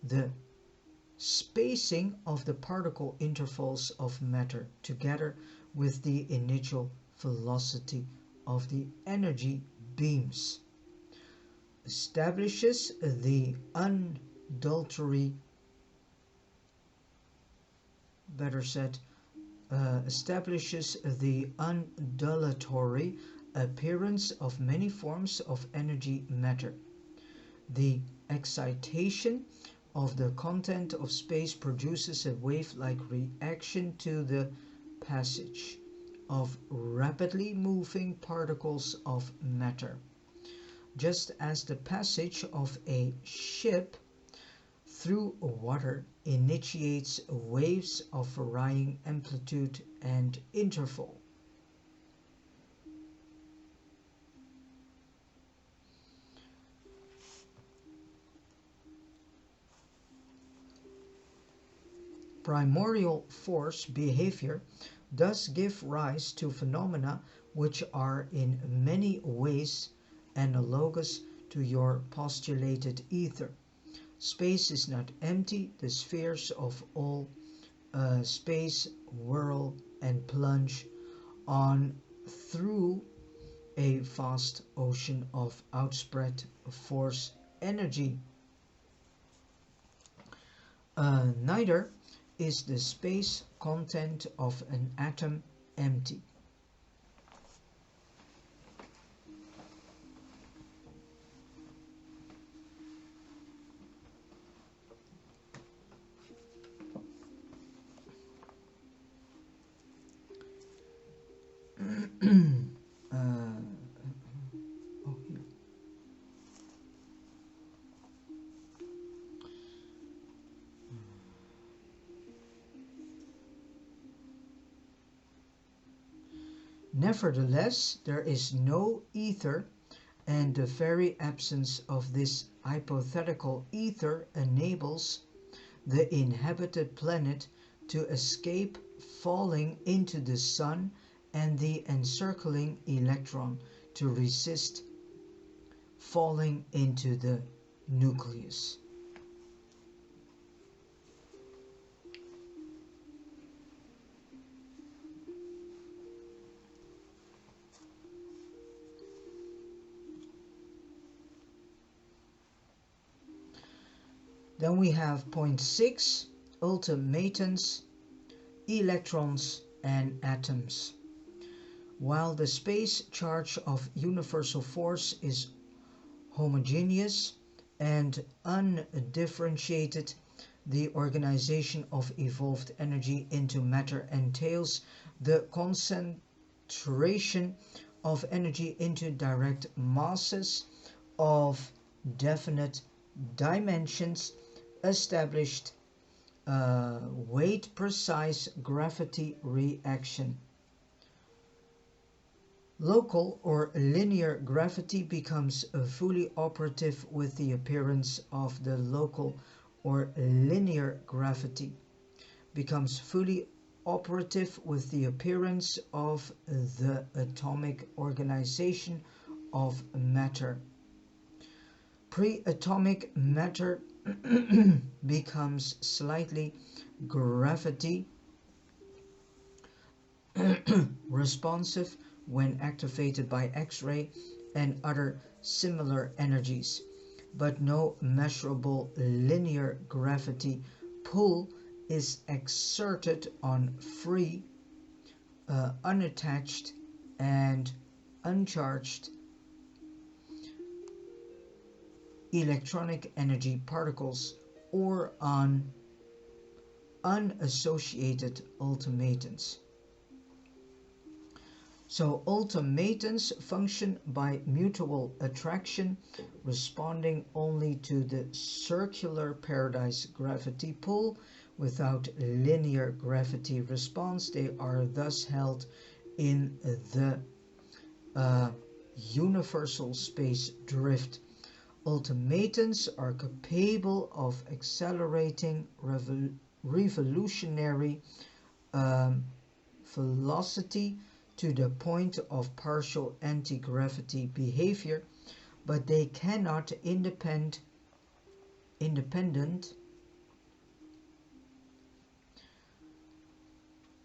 the spacing of the particle intervals of matter together with the initial velocity of the energy beams, establishes the undulatory, establishes the undulatory appearance of many forms of energy matter. The excitation of the content of space produces a wave-like reaction to the passage of rapidly moving particles of matter, just as the passage of a ship through water initiates waves of varying amplitude and interval. Primordial force behavior does give rise to phenomena which are in many ways analogous to your postulated ether. Space is not empty, the spheres of all space whirl and plunge on through a vast ocean of outspread force energy. Neither is the space content of an atom empty. Nevertheless, there is no ether, and the very absence of this hypothetical ether enables the inhabited planet to escape falling into the sun and the encircling electron to resist falling into the nucleus. Then we have point 6, ultimatums, electrons and atoms. While the space charge of universal force is homogeneous and undifferentiated, the organization of evolved energy into matter entails the concentration of energy into direct masses of definite dimensions, established weight precise gravity reaction. Local or linear gravity becomes fully operative with the appearance of the local or linear gravity becomes fully operative with the appearance of the atomic organization of matter. Pre-atomic matter becomes slightly gravity responsive when activated by X-ray and other similar energies, but no measurable linear gravity pull is exerted on free, unattached and uncharged electronic energy particles or on unassociated ultimatums. So ultimatums function by mutual attraction, responding only to the circular paradise gravity pull without linear gravity response. They are thus held in the universal space drift. Ultimatums are capable of accelerating revolutionary velocity to the point of partial anti-gravity behavior, but they cannot independent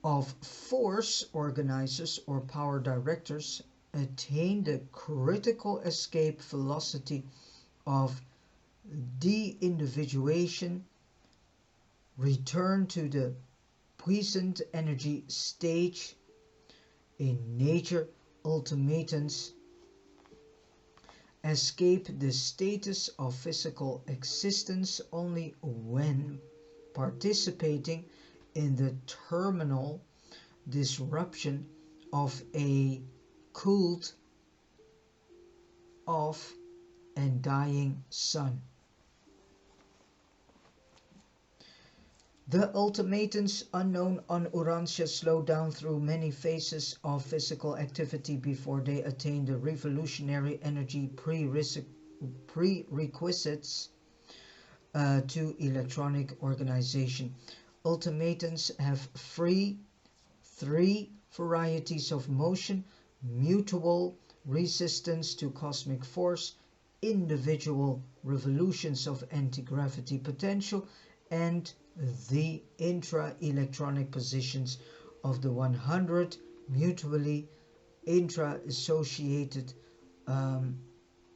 of force organizers or power directors attain the critical escape velocity of de-individuation, return to the puissant energy stage. In nature, ultimatums escape the status of physical existence only when participating in the terminal disruption of a cooled off and dying sun. The ultimatums unknown on Urantia slow down through many phases of physical activity before they attain the revolutionary energy prerequisites to electronic organization. Ultimatums have three varieties of motion: mutual resistance to cosmic force, individual revolutions of anti-gravity potential, and the intra-electronic positions of the 100 mutually intra-associated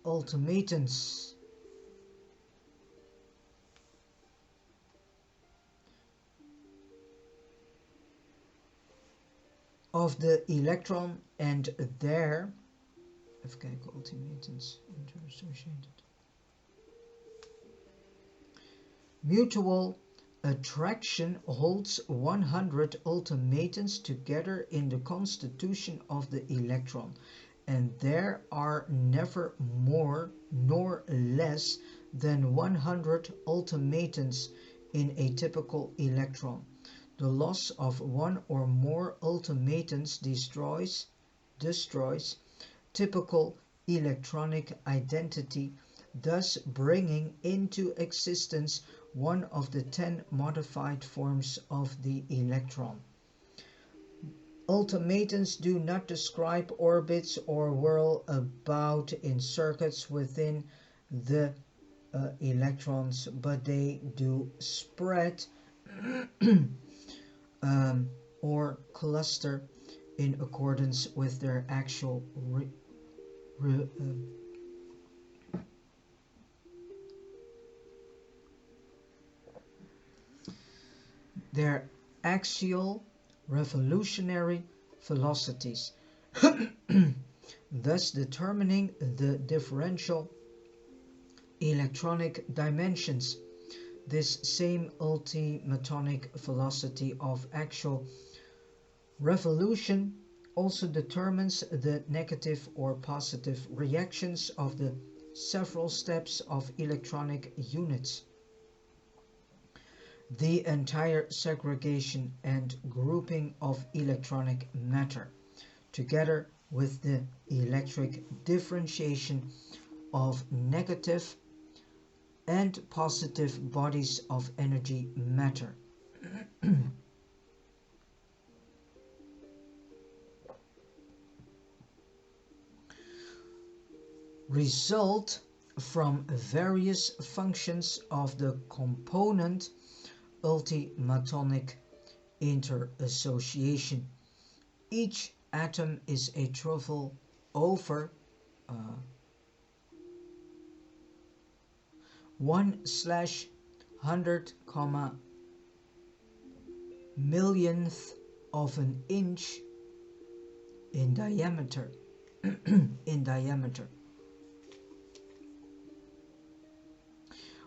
ultimatums. Of the electron and their ultimatums inter-associated. Mutual attraction holds 100 ultimatums together in the constitution of the electron, and there are never more nor less than 100 ultimatums in a typical electron. The loss of one or more ultimatums destroys destroys typical electronic identity, thus bringing into existence one of the 10 modified forms of the electron. Ultimatums do not describe orbits or whirl about in circuits within the electrons, but they do spread or cluster in accordance with their actual their axial revolutionary velocities, thus determining the differential electronic dimensions. This same ultimatonic velocity of axial revolution also determines the negative or positive reactions of the several steps of electronic units. The entire segregation and grouping of electronic matter, together with the electric differentiation of negative and positive bodies of energy matter. Result from various functions of the component ultimatonic interassociation. Each atom is a truffle over 1/100, millionth of an inch in diameter.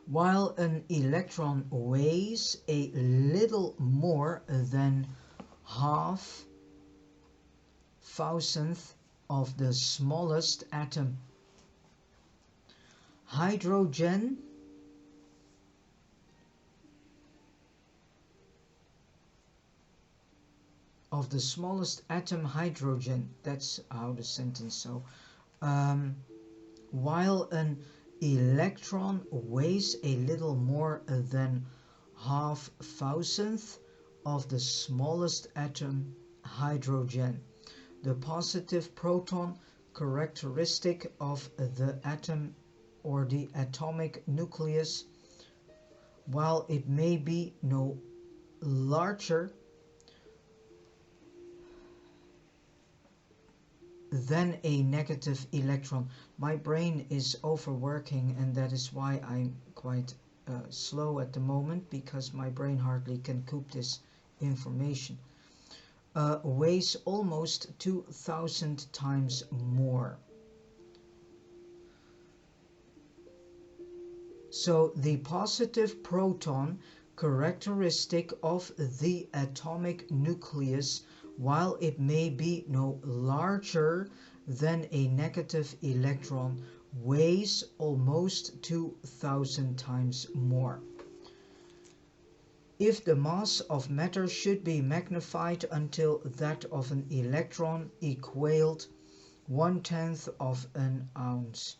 While an electron weighs a little more than 1/1000th of the smallest atom, hydrogen that's how the sentence so. While an electron weighs a little more than 1/1000th of the smallest atom, hydrogen, the positive proton characteristic of the atom or the atomic nucleus, while it may be no larger than a negative electron. My brain is overworking, and that is why I'm quite slow at the moment, because my brain hardly can cope this information. Weighs almost 2000 times more. So the positive proton characteristic of the atomic nucleus, while it may be no larger than a negative electron, weighs almost 2000 times more. If the mass of matter should be magnified until that of an electron equaled 1/10 of an ounce,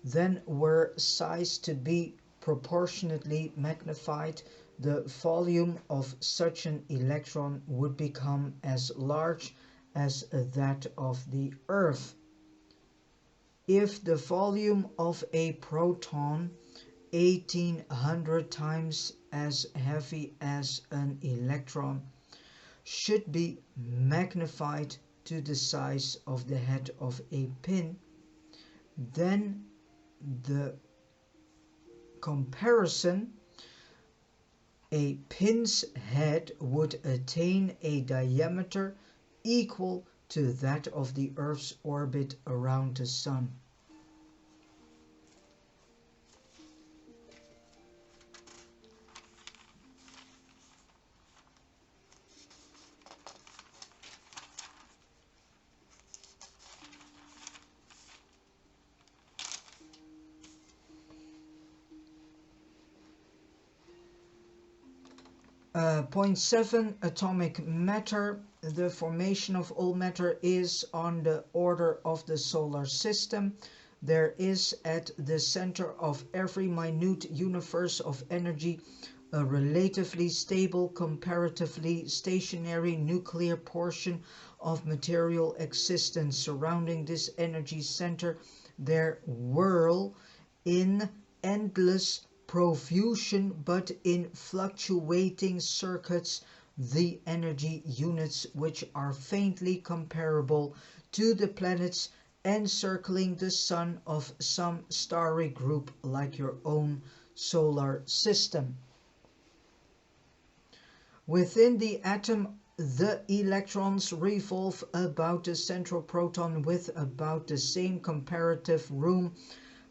then were size to be proportionately magnified, the volume of such an electron would become as large as that of the Earth. If the volume of a proton 1800 times as heavy as an electron should be magnified to the size of the head of a pin, then the comparison, a pin's head would attain a diameter equal to that of the Earth's orbit around the Sun. Point 7, atomic matter the formation of all matter is on the order of the solar system. There is at the center of every minute universe of energy a relatively stable, comparatively stationary nuclear portion of material existence. Surrounding this energy center there whirl in endless profusion but in fluctuating circuits the energy units, which are faintly comparable to the planets encircling the sun of some starry group like your own solar system. Within the atom, the electrons revolve about the central proton with about the same comparative room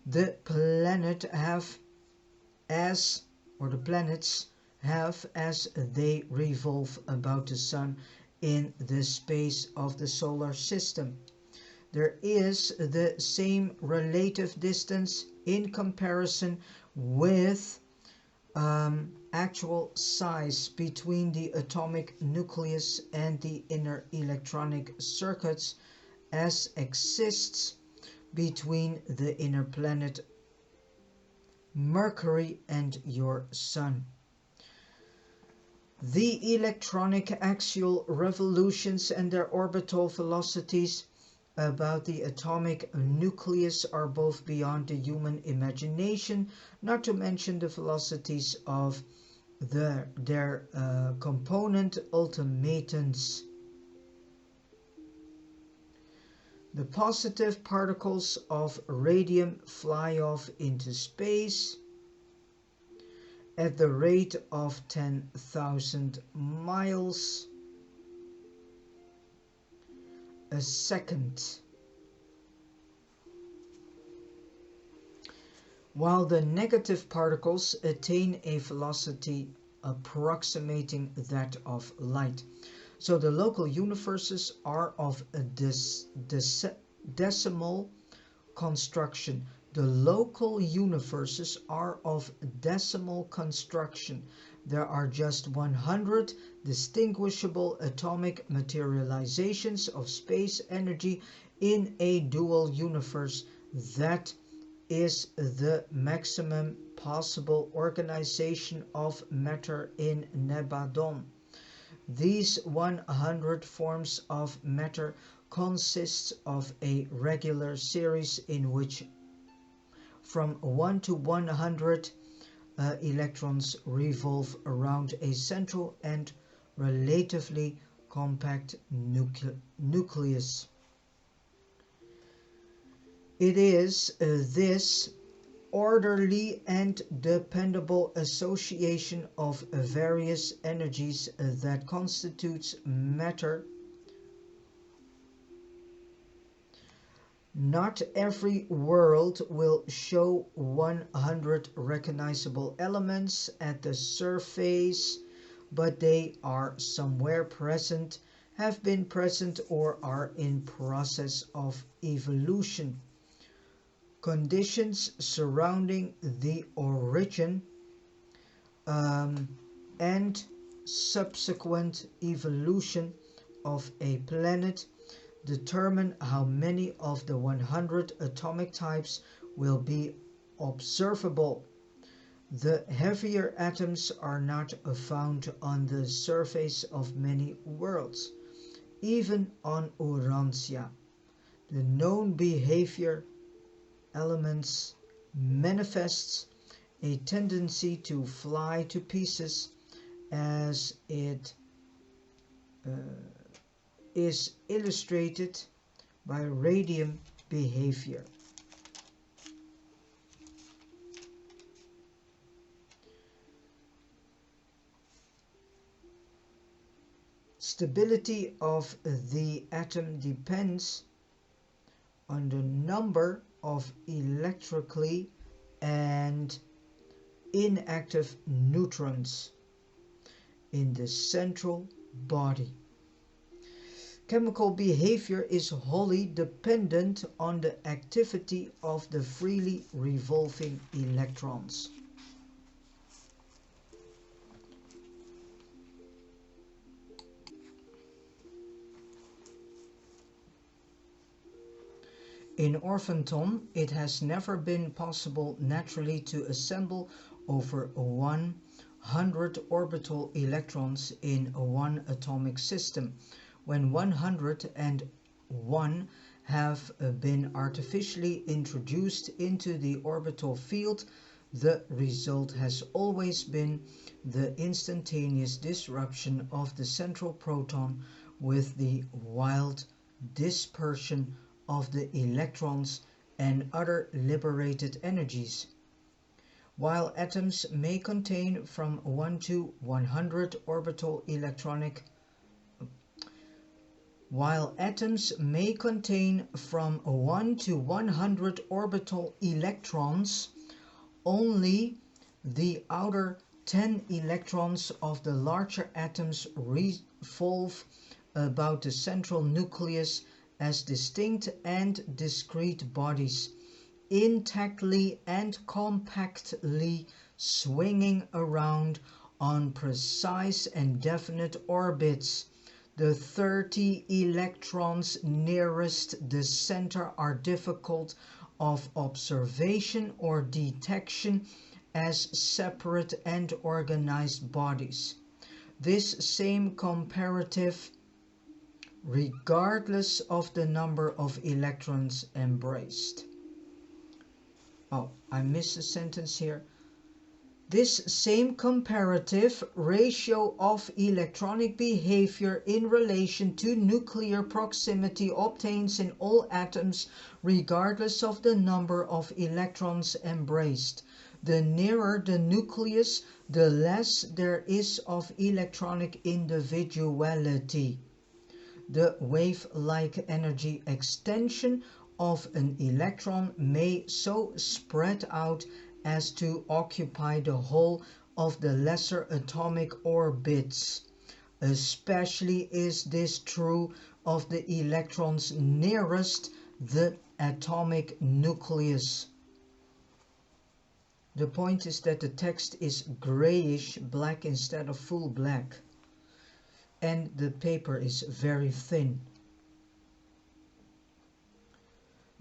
the planets have as they revolve about the sun in the space of the solar system. There is the same relative distance in comparison with actual size between the atomic nucleus and the inner electronic circuits as exists between the inner planet Mercury and your Sun. The electronic axial revolutions and their orbital velocities about the atomic nucleus are both beyond the human imagination, not to mention the velocities of their component ultimatums. The positive particles of radium fly off into space at the rate of 10,000 miles a second, while the negative particles attain a velocity approximating that of light. So the local universes are of a decimal construction. The local universes are of decimal construction. There are just 100 distinguishable atomic materializations of space energy in a dual universe. That is the maximum possible organization of matter in Nebadon. These 100 forms of matter consists of a regular series in which from 1 to 100 electrons revolve around a central and relatively compact nucleus. It is this orderly and dependable association of various energies that constitutes matter. Not every world will show 100 recognizable elements at the surface, but they are somewhere present, have been present, or are in process of evolution. Conditions surrounding the origin and subsequent evolution of a planet determine how many of the 100 atomic types will be observable. The heavier atoms are not found on the surface of many worlds, even on Urantia. The known behavior elements manifests a tendency to fly to pieces as it is illustrated by radium behavior. Stability of the atom depends on the number of electrically and inactive neutrons in the central body. Chemical behavior is wholly dependent on the activity of the freely revolving electrons. In orphanton, it has never been possible naturally to assemble over 100 orbital electrons in one atomic system. When 101 have been artificially introduced into the orbital field, the result has always been the instantaneous disruption of the central proton with the wild dispersion of the electrons and other liberated energies. While atoms may contain from 1 to 100 orbital electronic While atoms may contain from 1 to 100 orbital electrons, only the outer 10 electrons of the larger atoms revolve about the central nucleus as distinct and discrete bodies, intactly and compactly swinging around on precise and definite orbits. The 30 electrons nearest the center are difficult of observation or detection as separate and organized bodies. This same comparative, regardless of the number of electrons embraced. Oh, I missed a sentence here. This same comparative ratio of electronic behavior in relation to nuclear proximity obtains in all atoms regardless of the number of electrons embraced. The nearer the nucleus, the less there is of electronic individuality. The wave-like energy extension of an electron may so spread out as to occupy the whole of the lesser atomic orbits. Especially is this true of the electrons nearest the atomic nucleus. The point is that the text is grayish black instead of full black, and the paper is very thin.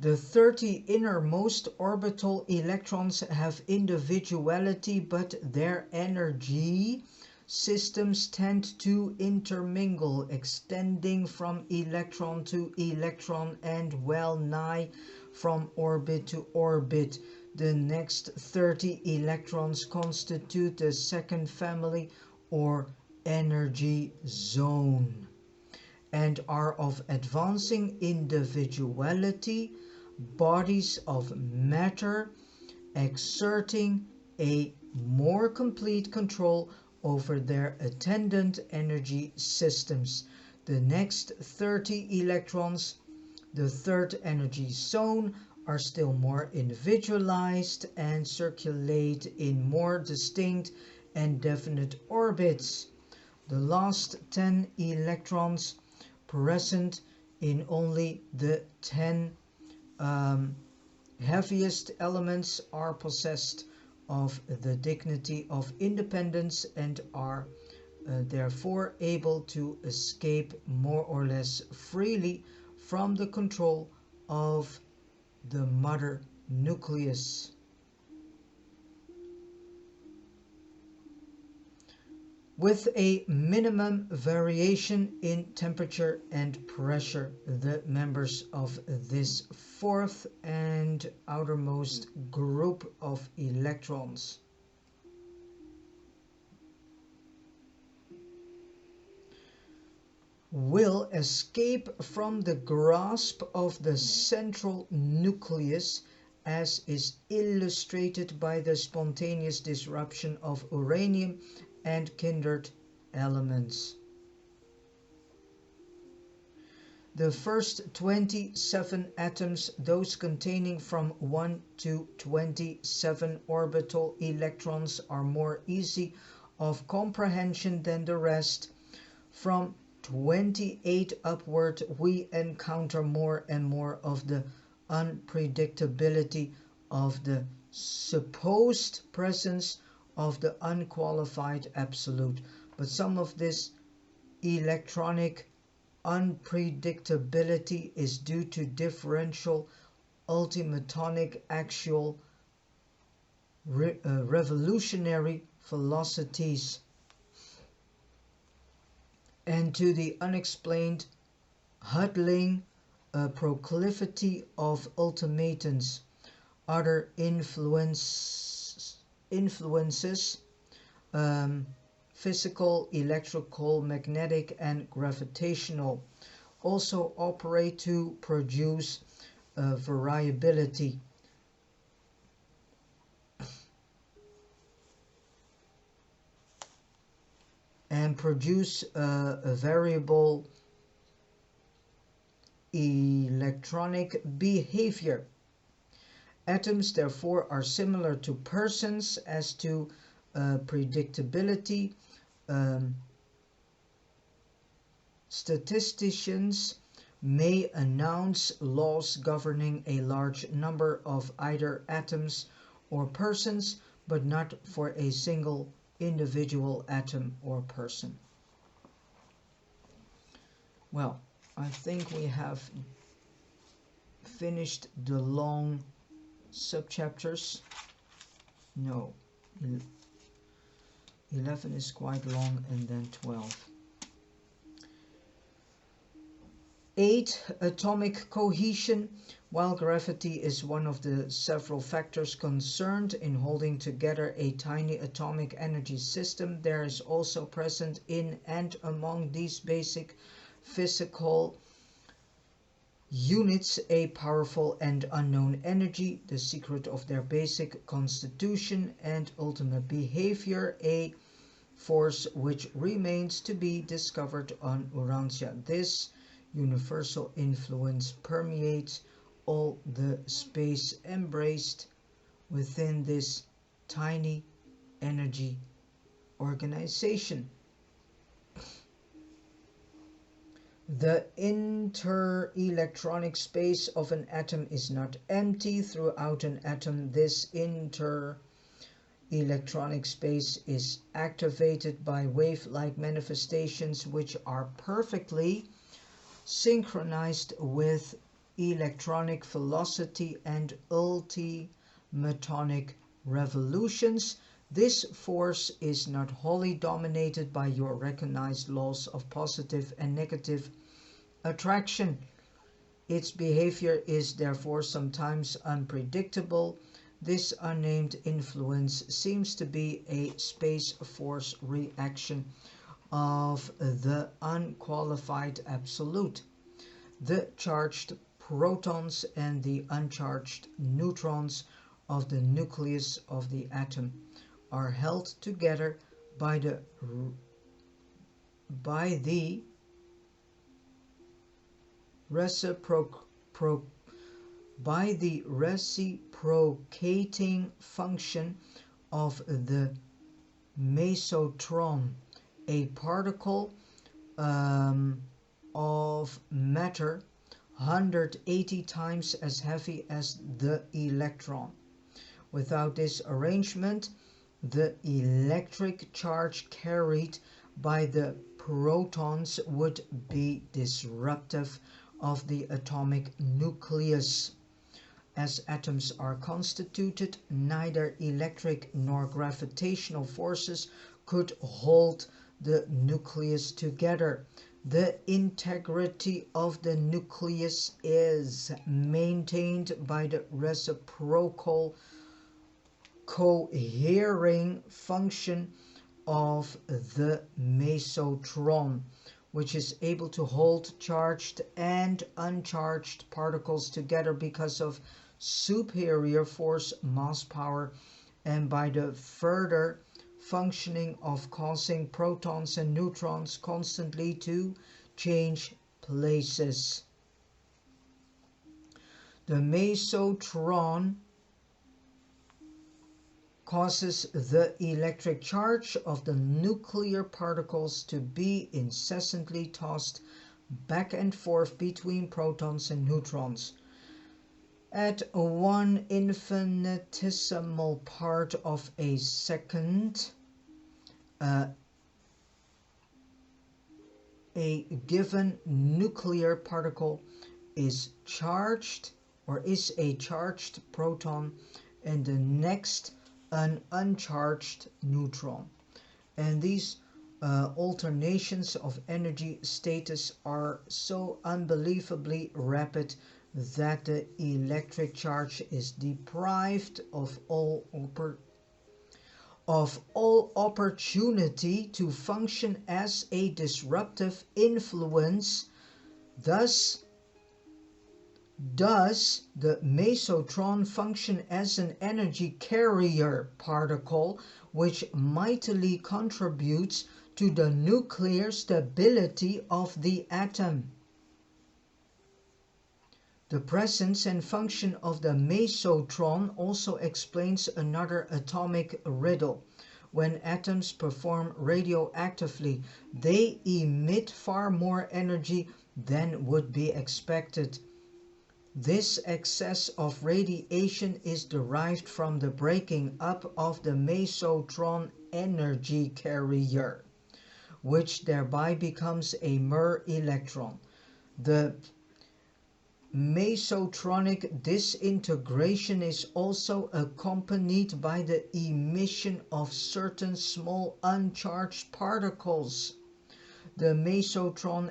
The 30 innermost orbital electrons have individuality, but their energy systems tend to intermingle, extending from electron to electron and well nigh from orbit to orbit. The next 30 electrons constitute the second family or energy zone and are of advancing individuality, bodies of matter exerting a more complete control over their attendant energy systems. The next 30 electrons, the third energy zone, are still more individualized and circulate in more distinct and definite orbits. The last 10 electrons present in only the 10 heaviest elements are possessed of the dignity of independence and are therefore able to escape more or less freely from the control of the mother nucleus. With a minimum variation in temperature and pressure, the members of this fourth and outermost group of electrons will escape from the grasp of the central nucleus, as is illustrated by the spontaneous disruption of uranium and kindred elements. The first 27 atoms, those containing from 1 to 27 orbital electrons, are more easy of comprehension than the rest. From 28 upward, we encounter more and more of the unpredictability of the supposed presence of the unqualified absolute. But some of this electronic unpredictability is due to differential ultimatonic actual revolutionary velocities, and to the unexplained huddling proclivity of ultimatums. Other influences, physical, electrical, magnetic, and gravitational, also operate to produce variability. And produce a variable electronic behavior. Atoms therefore are similar to persons as to predictability. Statisticians may announce laws governing a large number of either atoms or persons, but not for a single individual atom or person. Well, I think we have finished the long subchapters. No, 11 is quite long, and then 12. 8. Atomic cohesion. While gravity is one of the several factors concerned in holding together a tiny atomic energy system, there is also present in and among these basic physical units a powerful and unknown energy, the secret of their basic constitution and ultimate behavior, a force which remains to be discovered on Urantia. This universal influence permeates all the space embraced within this tiny energy organization. The inter-electronic space of an atom is not empty. Throughout an atom, this inter-electronic space is activated by wave-like manifestations which are perfectly synchronized with electronic velocity and ultimatonic revolutions. This force is not wholly dominated by your recognized laws of positive and negative attraction. Its behavior is therefore sometimes unpredictable. This unnamed influence seems to be a space force reaction of the unqualified absolute. The charged protons and the uncharged neutrons of the nucleus of the atom are held together by the reciprocating function of the mesotron, a particle of matter 180 times as heavy as the electron. Without this arrangement, the electric charge carried by the protons would be disruptive of the atomic nucleus. As atoms are constituted, neither electric nor gravitational forces could hold the nucleus together. The integrity of the nucleus is maintained by the reciprocal cohering function of the mesotron, which is able to hold charged and uncharged particles together because of superior force mass power, and by the further functioning of causing protons and neutrons constantly to change places. The mesotron causes the electric charge of the nuclear particles to be incessantly tossed back and forth between protons and neutrons. At 1 infinitesimal part of a second, a given nuclear particle is charged or is a charged proton, and the next an uncharged neutron. And these alternations of energy status are so unbelievably rapid that the electric charge is deprived of all opportunity to function as a disruptive influence. Thus does the mesotron function as an energy carrier particle, which mightily contributes to the nuclear stability of the atom. The presence and function of the mesotron also explains another atomic riddle. When atoms perform radioactively, they emit far more energy than would be expected. This excess of radiation is derived from the breaking up of the mesotron energy carrier, which thereby becomes a mere electron. The mesotronic disintegration is also accompanied by the emission of certain small uncharged particles. The mesotron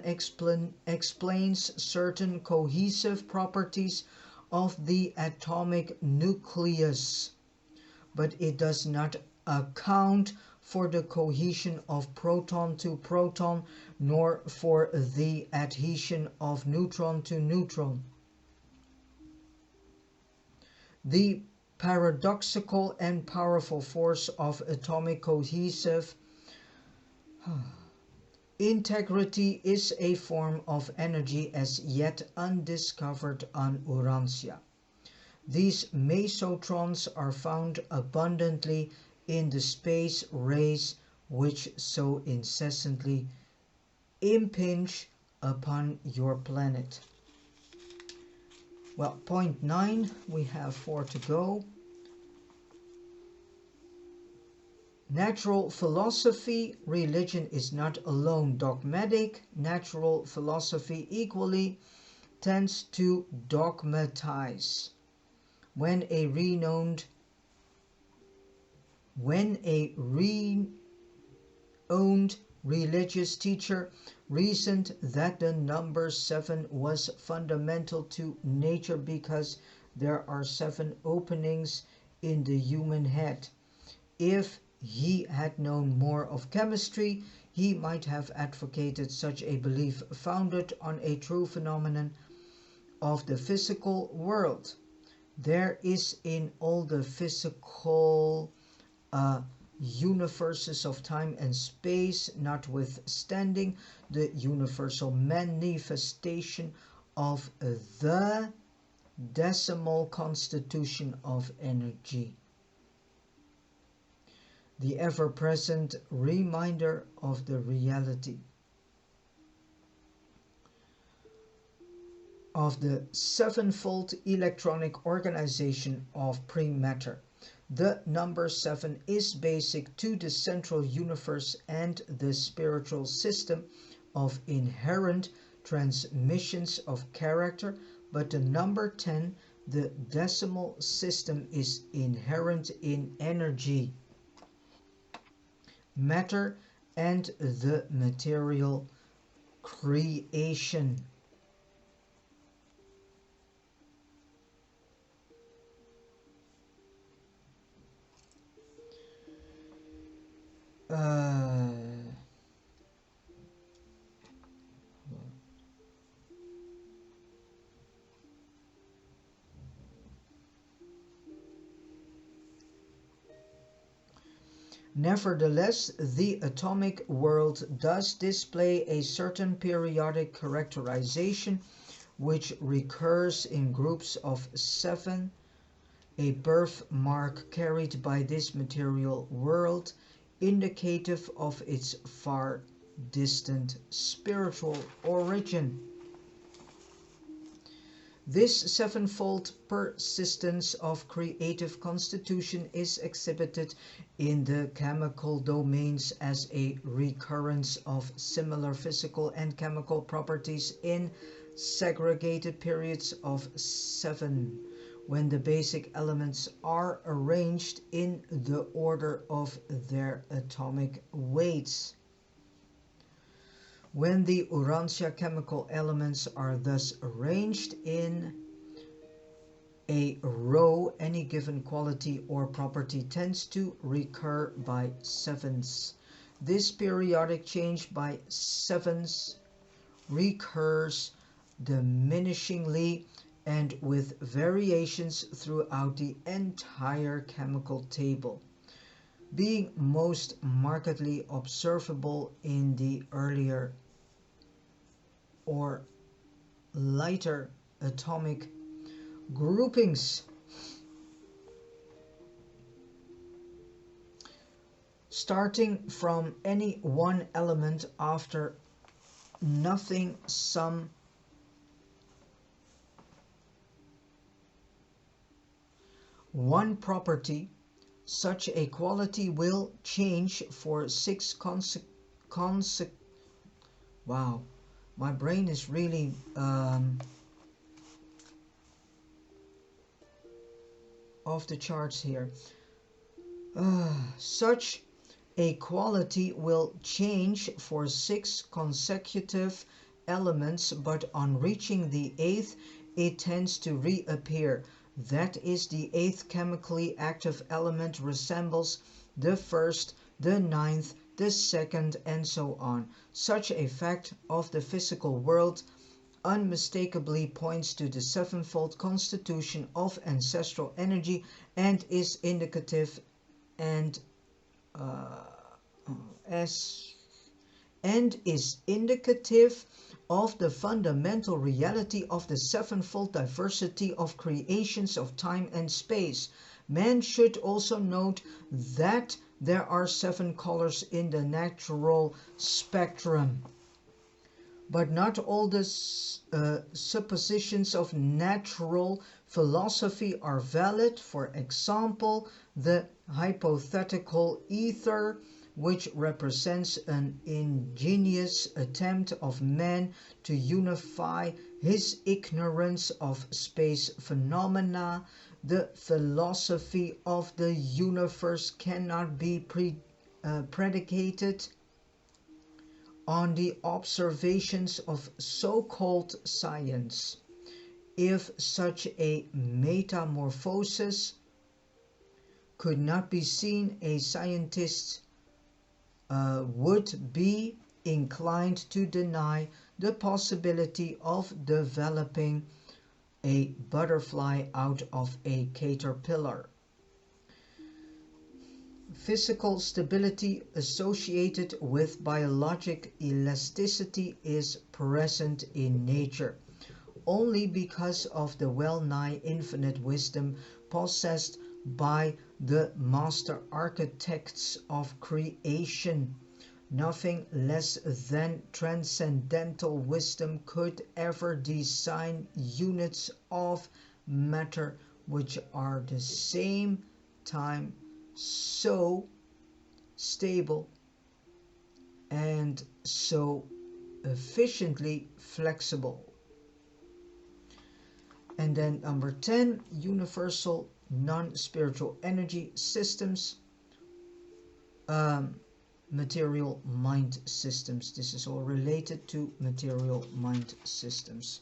explains certain cohesive properties of the atomic nucleus, but it does not account for the cohesion of proton to proton, nor for the adhesion of neutron to neutron. The paradoxical and powerful force of atomic cohesive integrity is a form of energy as yet undiscovered on Urantia. These mesotrons are found abundantly in the space rays which so incessantly impinge upon your planet. Well, point 9, we have 4 to go. Natural philosophy, religion is not alone dogmatic. Natural philosophy equally tends to dogmatize. When a renowned religious teacher reasoned that the number 7 was fundamental to nature because there are 7 openings in the human head. If he had known more of chemistry, he might have advocated such a belief founded on a true phenomenon of the physical world. There is in all the physical universes of time and space, notwithstanding the universal manifestation of the decimal constitution of energy, the ever-present reminder of the reality of the sevenfold electronic organization of pre-matter. The number 7 is basic to the central universe and the spiritual system of inherent transmissions of character, but the number 10, the decimal system, is inherent in energy, matter, and the material creation. Nevertheless, the atomic world does display a certain periodic characterization which recurs in groups of 7, a birthmark carried by this material world, indicative of its far distant spiritual origin. This sevenfold persistence of creative constitution is exhibited in the chemical domains as a recurrence of similar physical and chemical properties in segregated periods of 7, when the basic elements are arranged in the order of their atomic weights. When the Urantia chemical elements are thus arranged in a row, any given quality or property tends to recur by sevens. This periodic change by sevens recurs diminishingly and with variations throughout the entire chemical table, being most markedly observable in the earlier or lighter atomic groupings. Starting from any one element after nothing some one property, such a quality will change for 6 wow, my brain is really off the charts here. Such a quality will change for 6 consecutive elements, but on reaching the 8th, it tends to reappear. That is, the 8th chemically active element resembles the 1st, the 9th, the 2nd, and so on. Such a fact of the physical world unmistakably points to the sevenfold constitution of ancestral energy and is indicative of the fundamental reality of the sevenfold diversity of creations of time and space. Man should also note that there are 7 colors in the natural spectrum, but not all the suppositions of natural philosophy are valid. For example, the hypothetical ether, which represents an ingenious attempt of man to unify his ignorance of space phenomena. The philosophy of the universe cannot be predicated on the observations of so-called science. If such a metamorphosis could not be seen, a scientist would be inclined to deny the possibility of developing a butterfly out of a caterpillar. Physical stability associated with biologic elasticity is present in nature only because of the well-nigh infinite wisdom possessed by the master architects of creation. Nothing less than transcendental wisdom could ever design units of matter which are at the same time so stable and so efficiently flexible. And then number 10, universal non-spiritual energy systems, material mind systems. This is all related to material mind systems.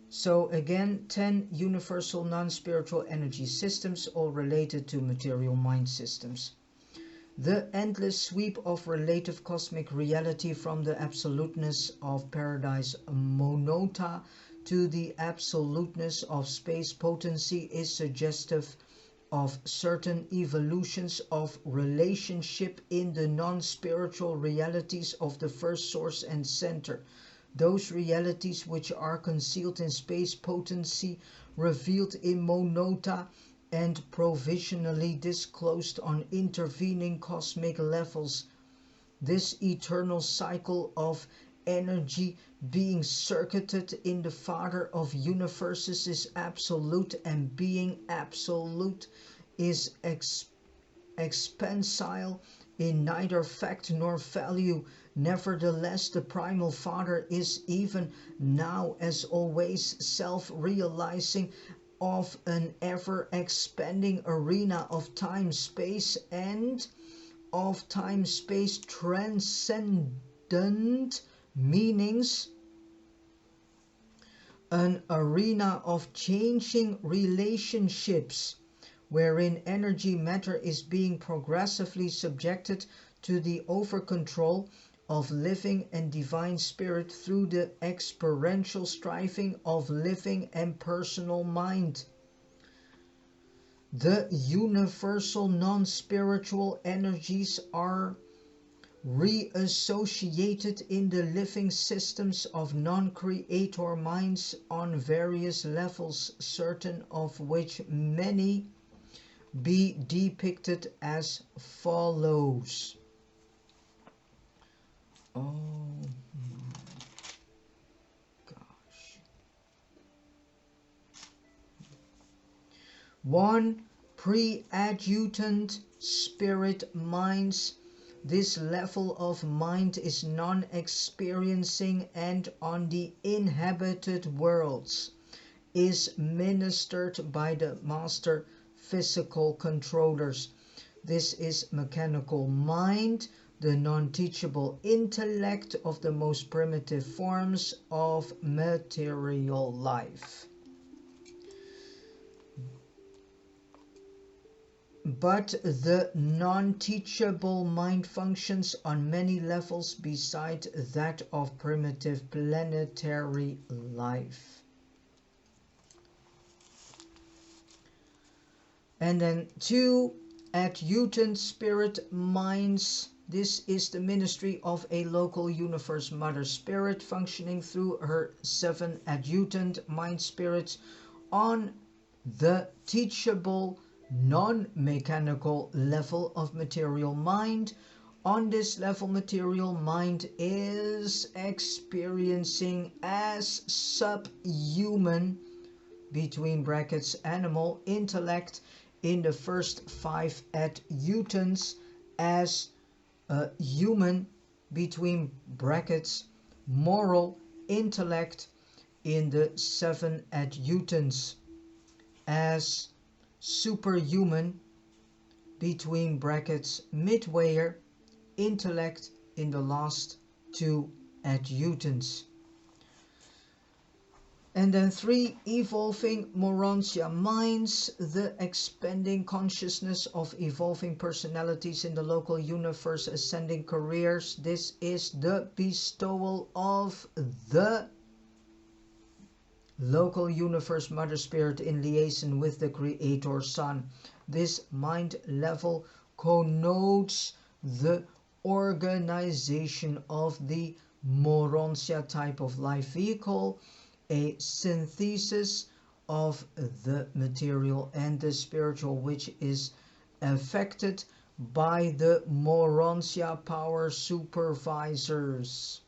So again, 10 universal non-spiritual energy systems, all related to material mind systems. The endless sweep of relative cosmic reality from the absoluteness of paradise monota to the absoluteness of space potency is suggestive of certain evolutions of relationship in the non-spiritual realities of the first source and center. Those realities which are concealed in space potency, revealed in monota, and provisionally disclosed on intervening cosmic levels. This eternal cycle of energy being circuited in the Father of universes is absolute, and being absolute is expansile in neither fact nor value. Nevertheless, the primal Father is even now, as always, self-realizing of an ever-expanding arena of time-space and of time-space transcendent meanings, an arena of changing relationships wherein energy matter is being progressively subjected to the over-control of living and divine spirit through the experiential striving of living and personal mind. The universal non-spiritual energies are reassociated in the living systems of non-creator minds on various levels, certain of which many be depicted as follows. Oh my gosh. 1. Pre-adjutant spirit minds. This level of mind is non-experiencing and on the inhabited worlds is ministered by the master physical controllers. This is mechanical mind, the non-teachable intellect of the most primitive forms of material life. But the non-teachable mind functions on many levels beside that of primitive planetary life. And then 2. Adjutant spirit minds. This is the ministry of a local universe mother spirit functioning through her 7 adjutant mind spirits on the teachable non-mechanical level of material mind. On this level, material mind is experiencing as subhuman between brackets animal intellect in the first 5 adjutants, as human between brackets moral intellect in the 7 adjutants, as superhuman between brackets midwayer intellect in the last 2 adjutants. And then 3. Evolving Morontia minds, the expanding consciousness of evolving personalities in the local universe ascending careers. This is the bestowal of the local universe mother spirit in liaison with the creator sun. This mind level connotes the organization of the Morontia type of life vehicle, a synthesis of the material and the spiritual, which is affected by the Morontia power supervisors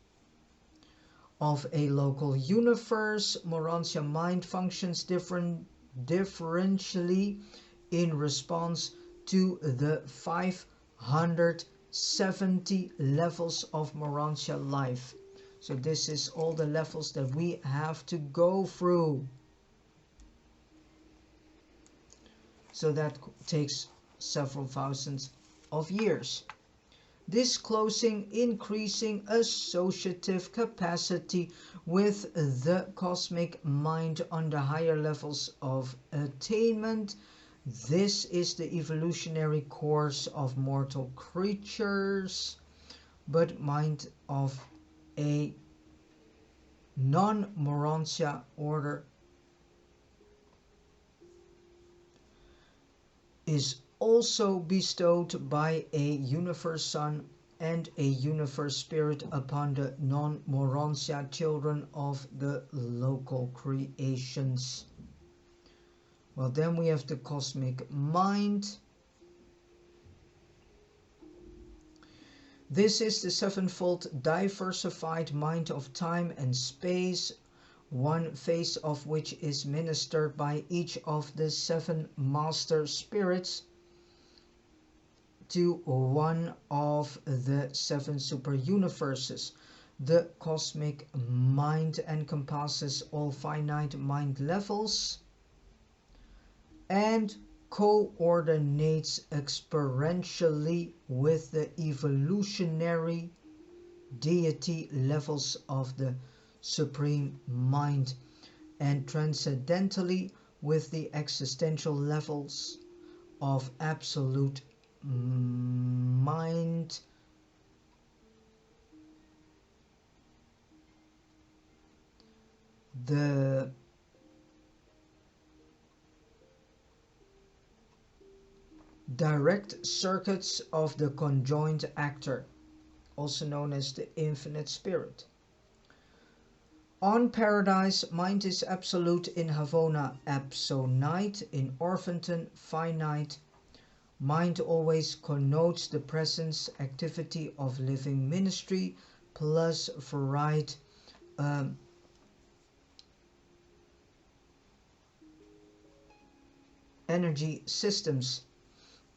of a local universe. Morontia mind functions differentially in response to the 570 levels of Morontia life. So this is all the levels that we have to go through. So that takes several thousands of years. Disclosing increasing associative capacity with the cosmic mind on the higher levels of attainment. This is the evolutionary course of mortal creatures, but mind of a non-Morontia order is also bestowed by a universe sun and a universe spirit upon the non-Morontia children of the local creations. Well, then we have the cosmic mind. This is the sevenfold diversified mind of time and space, one phase of which is ministered by each of the seven master spirits to one of the seven super universes. The cosmic mind encompasses all finite mind levels and coordinates experientially with the evolutionary deity levels of the supreme mind and transcendentally with the existential levels of absolute mind. The direct circuits of the conjoint actor, also known as the infinite spirit. On Paradise, mind is absolute; in Havona, absonite; in Orphanton, finite. Mind always connotes the presence, activity of living ministry plus varied energy systems.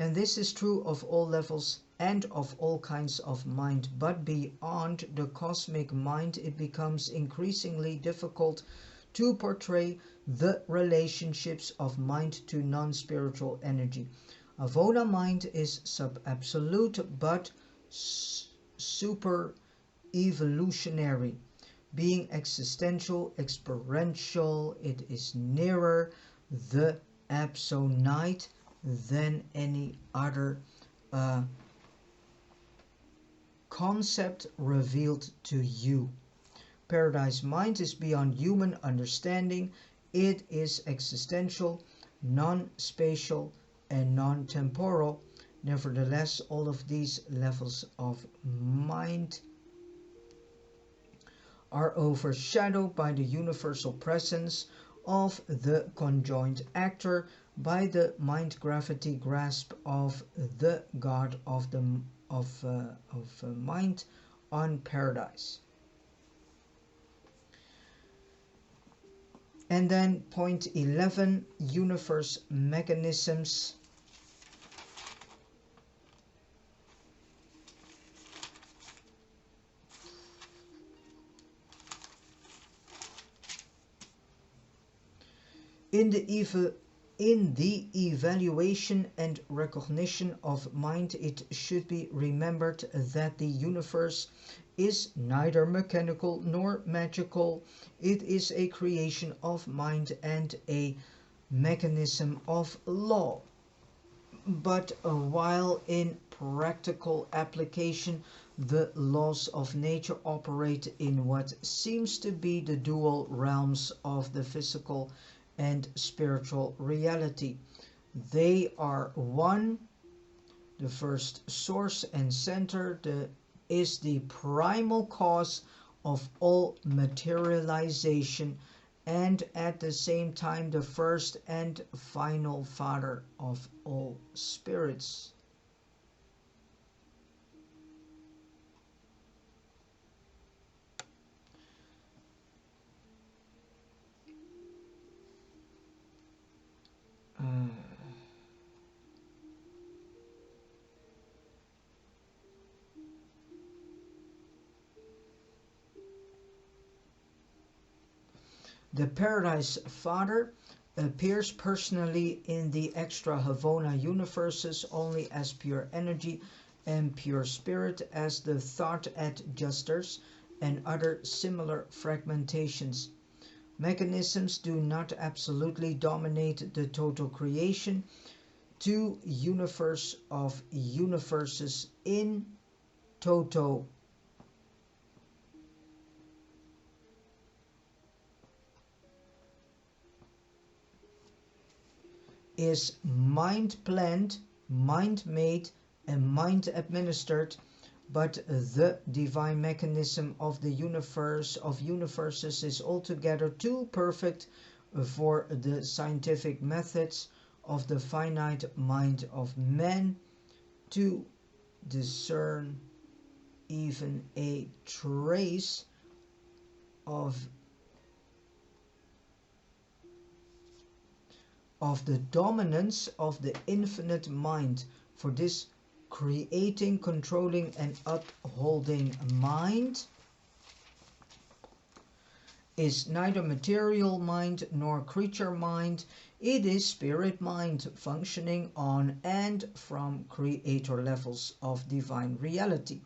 And this is true of all levels and of all kinds of mind. But beyond the cosmic mind, it becomes increasingly difficult to portray the relationships of mind to non-spiritual energy. Avoda mind is sub-absolute but super evolutionary. Being existential, experiential, it is nearer the absonite than any other concept revealed to you. Paradise mind is beyond human understanding. It is existential, non-spatial, and non-temporal. Nevertheless, all of these levels of mind are overshadowed by the universal presence of the conjoint actor, by the mind gravity grasp of the god of mind on Paradise. And then point 11, universe mechanisms. In the evaluation and recognition of mind, it should be remembered that the universe is neither mechanical nor magical. It is a creation of mind and a mechanism of law. But while in practical application the laws of nature operate in what seems to be the dual realms of the physical and spiritual reality. They are one. The first source and center is the primal cause of all materialization, and at the same time the first and final father of all spirits. The Paradise Father appears personally in the extra Havona universes only as pure energy and pure spirit, as the thought adjusters and other similar fragmentations. Mechanisms do not absolutely dominate the total creation. Two universe of universes in toto is mind planned, mind made, and mind administered, but the divine mechanism of the universe of universes is altogether too perfect for the scientific methods of the finite mind of man to discern even a trace of the dominance of the infinite mind. For this creating, controlling and upholding mind is neither material mind nor creature mind. It is spirit mind functioning on and from creator levels of divine reality.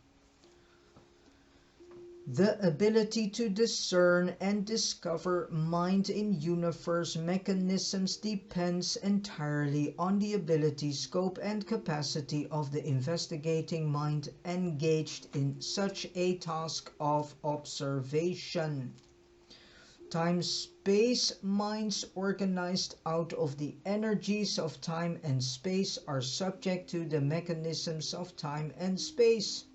The ability to discern and discover mind in universe mechanisms depends entirely on the ability, scope and capacity of the investigating mind engaged in such a task of observation. Time-space minds organized out of the energies of time and space are subject to the mechanisms of time and space.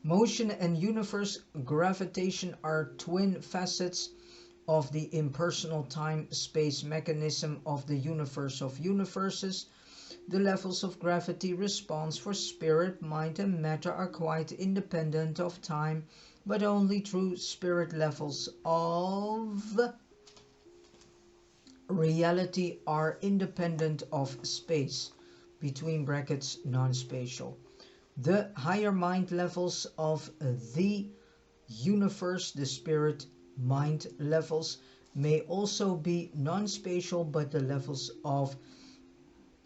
Motion and universe gravitation are twin facets of the impersonal time-space mechanism of the universe of universes. The levels of gravity response for spirit, mind and matter are quite independent of time, but only true spirit levels of reality are independent of space, between brackets non-spatial. The higher mind levels of the universe, the spirit mind levels, may also be non-spatial, but the levels of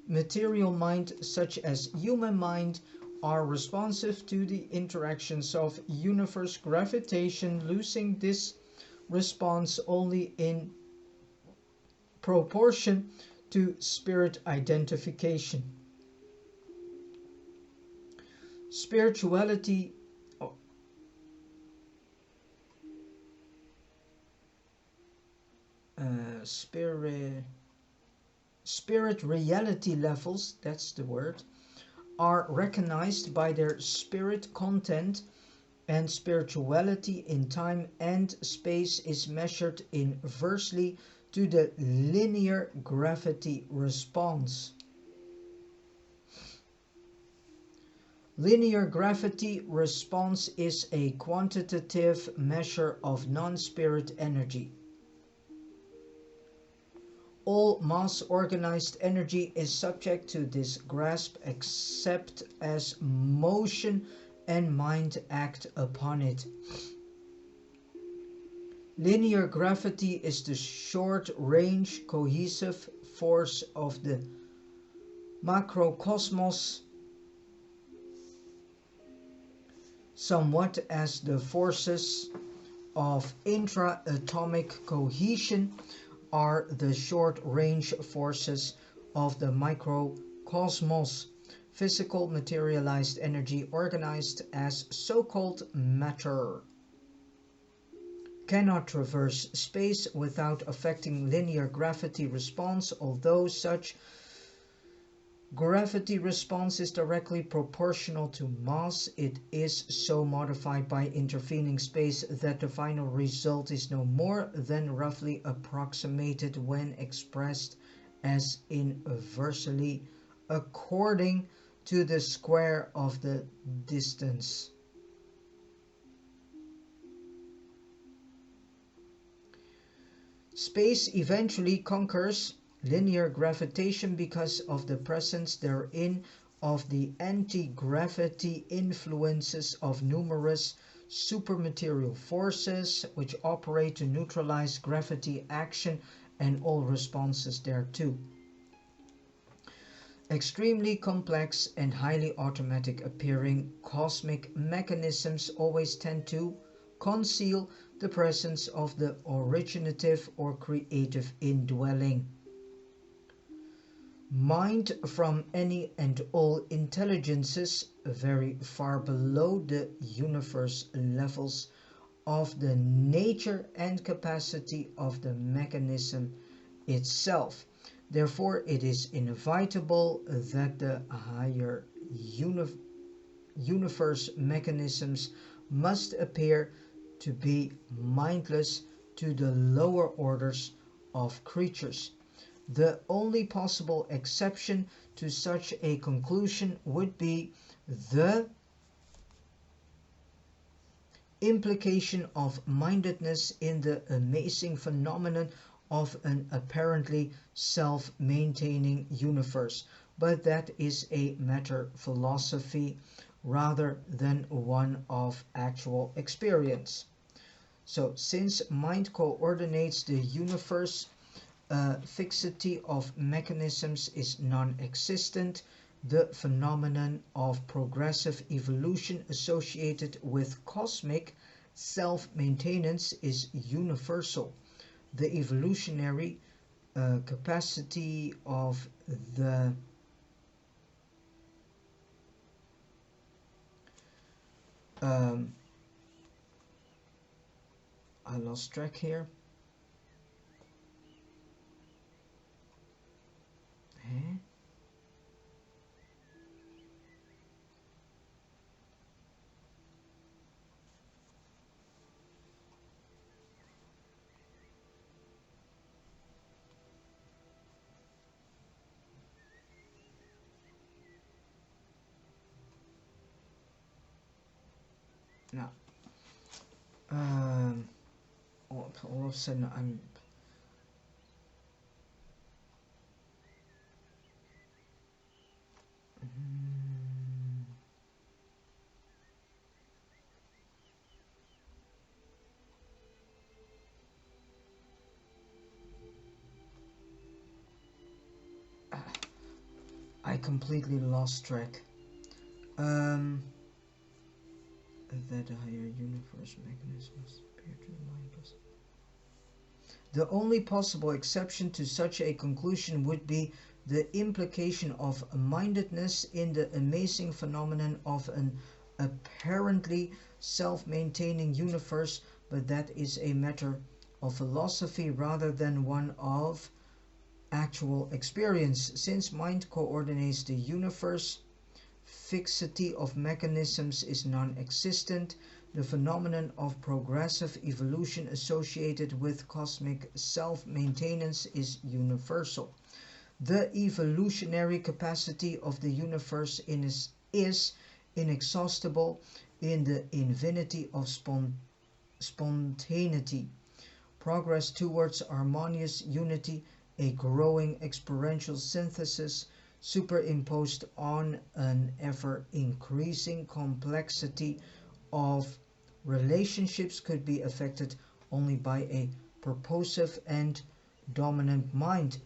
material mind, such as human mind, are responsive to the interactions of universe gravitation, losing this response only in proportion to spirit identification. Spirituality spirit reality levels, that's the word, are recognized by their spirit content, and spirituality in time and space is measured inversely to the linear gravity response. Linear gravity response is a quantitative measure of non-spirit energy. All mass-organized energy is subject to this grasp except as motion and mind act upon it. Linear gravity is the short-range cohesive force of the macrocosmos, somewhat as the forces of intra-atomic cohesion are the short-range forces of the microcosmos. Physical materialized energy organized as so-called matter cannot traverse space without affecting linear gravity response, although such gravity response is directly proportional to mass. It is so modified by intervening space that the final result is no more than roughly approximated when expressed as inversely according to the square of the distance. Space eventually conquers linear gravitation because of the presence therein of the anti-gravity influences of numerous supermaterial forces which operate to neutralize gravity action and all responses thereto. Extremely complex and highly automatic appearing cosmic mechanisms always tend to conceal the presence of the originative or creative indwelling. Mind from any and all intelligences very far below the universe levels of the nature and capacity of the mechanism itself. Therefore, it is inevitable that the higher universe mechanisms must appear to be mindless to the lower orders of creatures. The only possible exception to such a conclusion would be the implication of mindedness in the amazing phenomenon of an apparently self-maintaining universe, but that is a matter of philosophy rather than one of actual experience. So since mind coordinates the universe, fixity of mechanisms is non-existent. The phenomenon of progressive evolution associated with cosmic self-maintenance is universal. The evolutionary capacity of the I lost track here. Now, all of a sudden I'm I completely lost track. That higher universe mechanisms appear to be mindless. The only possible exception to such a conclusion would be the implication of mindedness in the amazing phenomenon of an apparently self-maintaining universe, but that is a matter of philosophy rather than one of actual experience. Since mind coordinates the universe, fixity of mechanisms is non-existent. The phenomenon of progressive evolution associated with cosmic self-maintenance is universal. The evolutionary capacity of the universe is inexhaustible in the infinity of spontaneity. Progress towards harmonious unity, a growing experiential synthesis superimposed on an ever-increasing complexity of relationships, could be affected only by a purposive and dominant mind.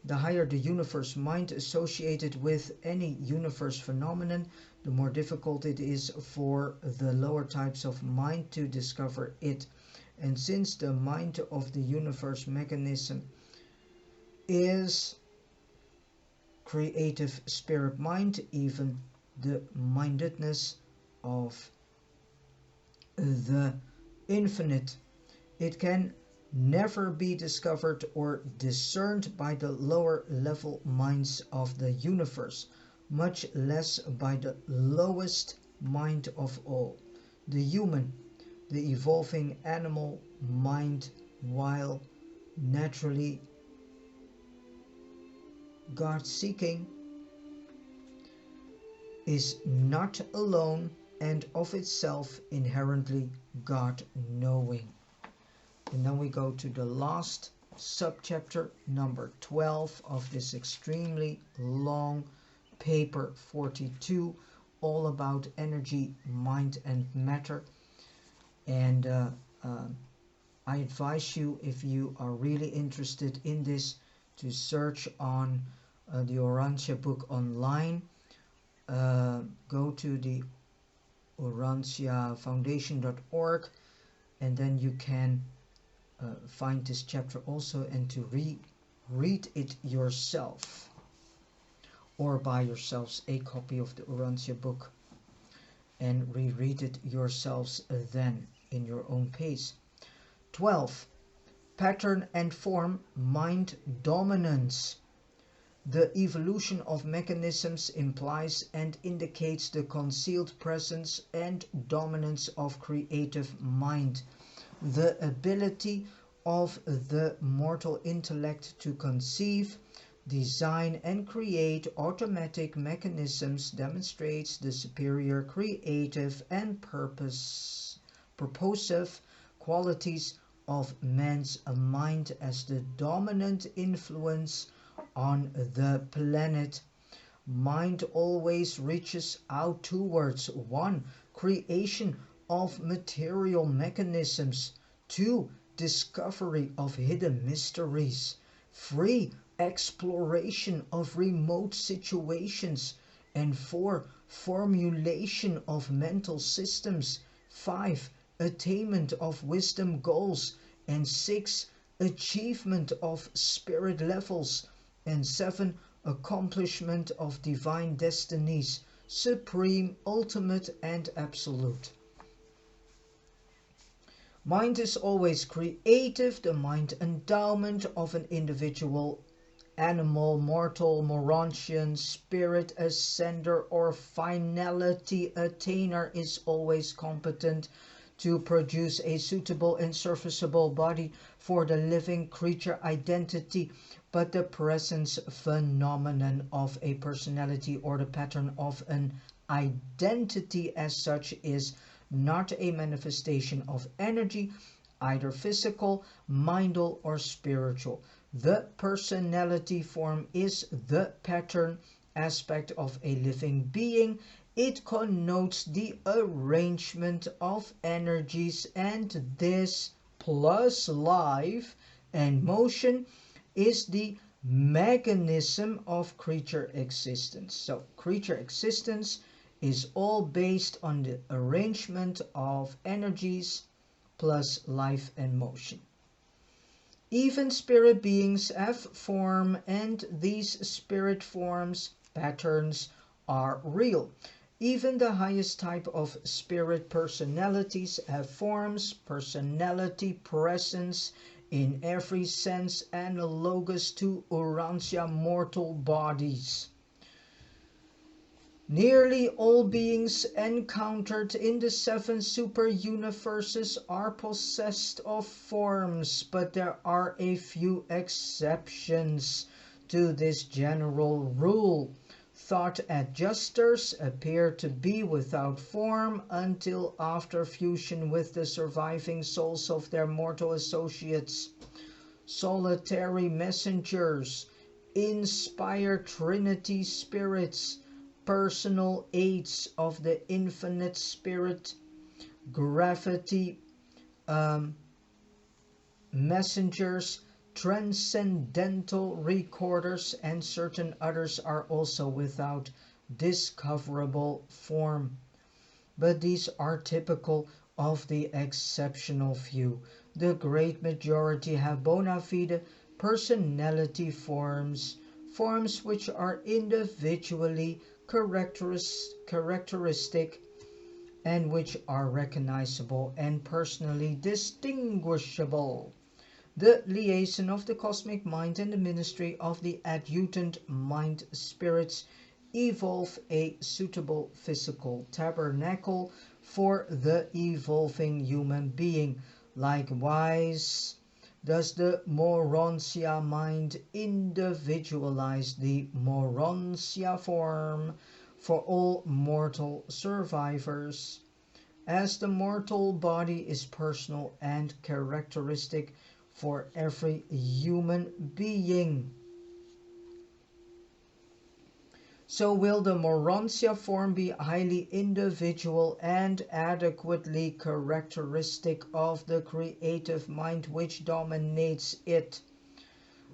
The higher the universe mind associated with any universe phenomenon, the more difficult it is for the lower types of mind to discover it. And since the mind of the universe mechanism is creative spirit mind, even the mindedness of the infinite, it can never be discovered or discerned by the lower level minds of the universe, much less by the lowest mind of all, the human. The evolving animal mind, while naturally God-seeking, is not alone and of itself inherently God-knowing. And then we go to the last subchapter, number 12 of this extremely long paper 42, all about energy, mind and matter. And I advise you, if you are really interested in this, to search on the Urantia book online. Go to the urantiafoundation.org, and then you can find this chapter also, and to read it yourself, or buy yourselves a copy of the Urantia book and reread it yourselves then in your own pace. 12. Pattern and form, mind dominance. The evolution of mechanisms implies and indicates the concealed presence and dominance of creative mind, the ability of the mortal intellect to conceive, design and create automatic mechanisms demonstrates the superior creative and purposive qualities of man's mind as the dominant influence on the planet. Mind always reaches out towards 1. Creation of material mechanisms, 2. Discovery of hidden mysteries, 3. Exploration of remote situations, and 4. Formulation of mental systems, 5. Attainment of wisdom goals, and 6. Achievement of spirit levels, and 7. Accomplishment of divine destinies, supreme, ultimate, and absolute. Mind is always creative. The mind endowment of an individual, animal, mortal, Morontian, spirit ascender, or finality attainer is always competent to produce a suitable and serviceable body for the living creature identity, but the presence phenomenon of a personality or the pattern of an identity as such is not a manifestation of energy, either physical, mental, or spiritual. The personality form is the pattern aspect of a living being. It connotes the arrangement of energies, and this plus life and motion is the mechanism of creature existence. So creature existence is all based on the arrangement of energies plus life and motion. Even spirit beings have form, and these spirit forms, patterns, are real. Even the highest type of spirit personalities have forms, personality, presence, in every sense analogous to Urantia mortal bodies. Nearly all beings encountered in the 7 super-universes are possessed of forms, but there are a few exceptions to this general rule. Thought adjusters appear to be without form until after fusion with the surviving souls of their mortal associates. Solitary messengers, inspired Trinity spirits, personal aids of the infinite spirit, gravity messengers, transcendental recorders, and certain others are also without discoverable form. But these are typical of the exceptional few. The great majority have bona fide personality forms, forms which are individually characteristic and which are recognizable and personally distinguishable. The liaison of the cosmic mind and the ministry of the adjutant mind spirits evolve a suitable physical tabernacle for the evolving human being. Likewise, does the Morontia mind individualize the Morontia form for all mortal survivors. As the mortal body is personal and characteristic for every human being, so will the Morontia form be highly individual and adequately characteristic of the creative mind which dominates it.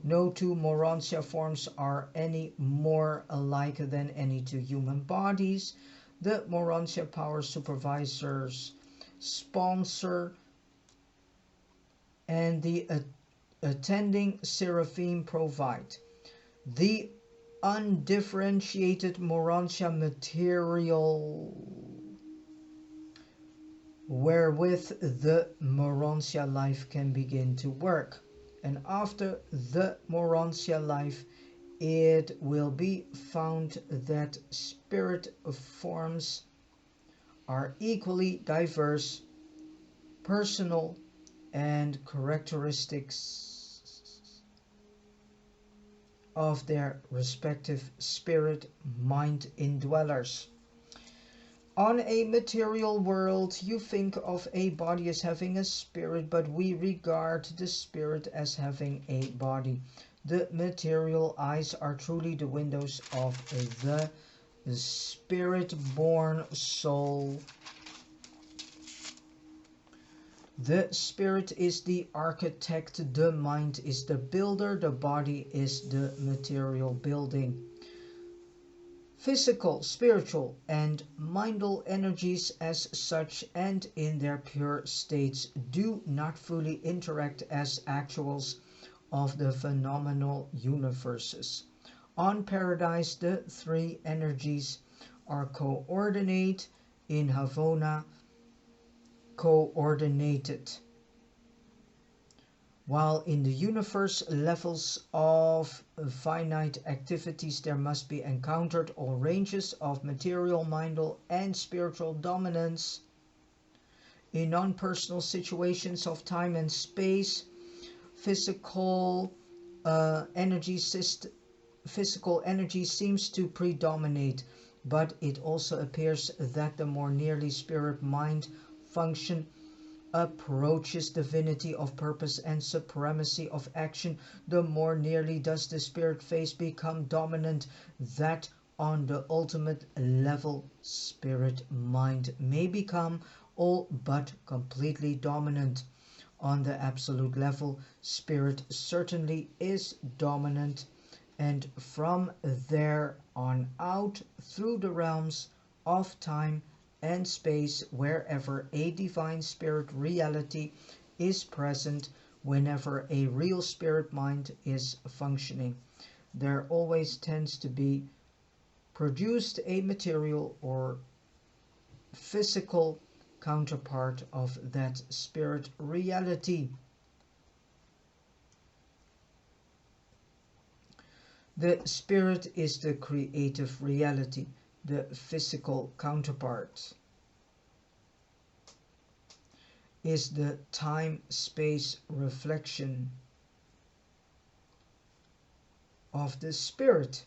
No two Morontia forms are any more alike than any two human bodies. The Morontia power supervisors, sponsor, and the attending seraphim provide the undifferentiated Morontia material wherewith the Morontia life can begin to work. And after the Morontia life it will be found that spirit forms are equally diverse, personal, and characteristics of their respective spirit mind indwellers. On a material world, you think of a body as having a spirit, but we regard the spirit as having a body. The material eyes are truly the windows of the spirit-born soul. The spirit is the architect, the mind is the builder, the body is the material building. Physical, spiritual, and mindal energies as such and in their pure states do not fully interact as actuals of the phenomenal universes. On Paradise, the three energies are co-ordinate, in Havona, co-ordinated. While in the universe, levels of finite activities there must be encountered all ranges of material, mindal, and spiritual dominance. In non-personal situations of time and space, physical energy seems to predominate, but it also appears that the more nearly spirit-mind function approaches divinity of purpose and supremacy of action, the more nearly does the spirit phase become dominant, that on the ultimate level spirit mind may become all but completely dominant. On the absolute level, spirit certainly is dominant, and from there on out through the realms of time and space, wherever a divine spirit reality is present, whenever a real spirit mind is functioning, there always tends to be produced a material or physical counterpart of that spirit reality. The spirit is the creative reality. The physical counterpart is the time-space reflection of the spirit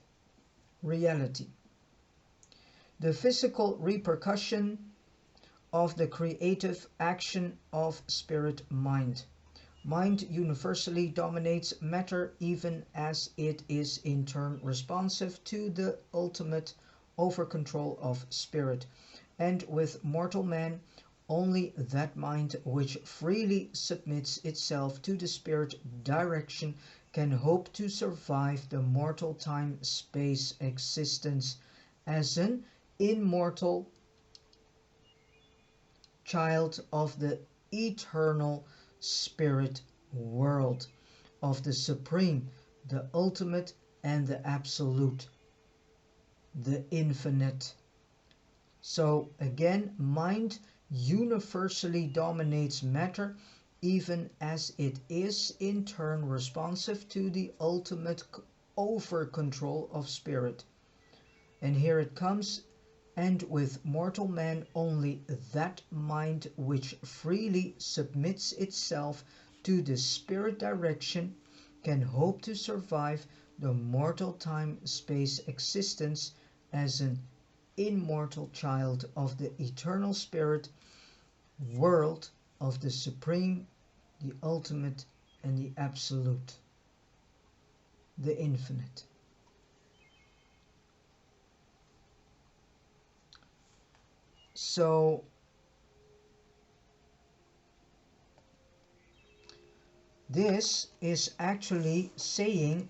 reality. The physical repercussion of the creative action of spirit mind. Mind universally dominates matter, even as it is in turn responsive to the ultimate over-control of spirit. And with mortal man, only that mind which freely submits itself to the spirit direction can hope to survive the mortal time-space existence as an immortal child of the eternal spirit world, of the supreme, the ultimate, and the absolute, the infinite. So again, mind universally dominates matter, even as it is in turn responsive to the ultimate over control of spirit. And here it comes. And with mortal man, only that mind which freely submits itself to the spirit direction can hope to survive the mortal time-space existence as an immortal child of the eternal spirit world of the supreme, the ultimate, and the absolute, the infinite. So this is actually saying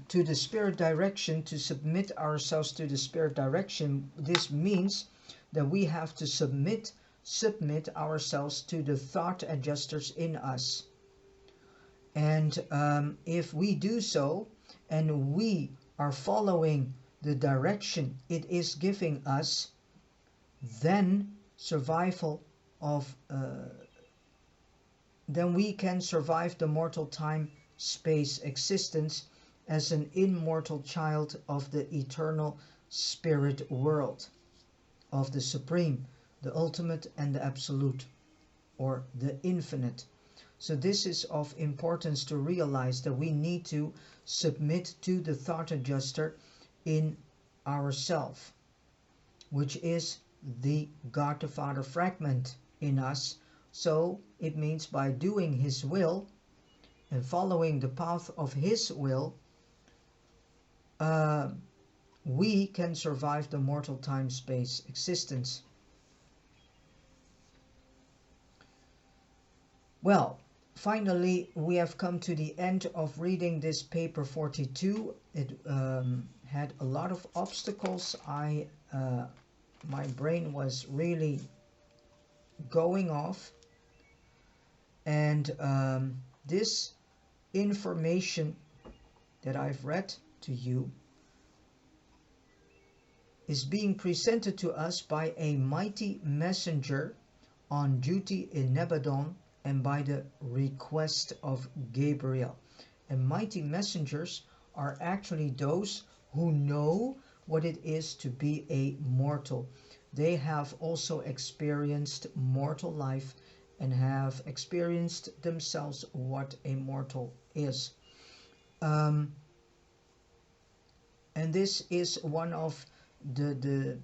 to the spirit direction, to submit ourselves to the spirit direction. This means that we have to submit ourselves to the thought adjusters in us. And if we do so, and we are following the direction it is giving us, then survival of then we can survive the mortal time space existence as an immortal child of the eternal spirit world, of the supreme, the ultimate and the absolute, or the infinite. So this is of importance to realize, that we need to submit to the thought adjuster in ourself, which is the God the Father fragment in us. So it means by doing His will and following the path of His will, we can survive the mortal time space existence. Well, finally we have come to the end of reading this paper 42. It had a lot of obstacles. My brain was really going off, and this information that I've read to you is being presented to us by a mighty messenger on duty in Nebadon, and by the request of Gabriel. And mighty messengers are actually those who know what it is to be a mortal. They have also experienced mortal life and have experienced themselves what a mortal is. And this is one of the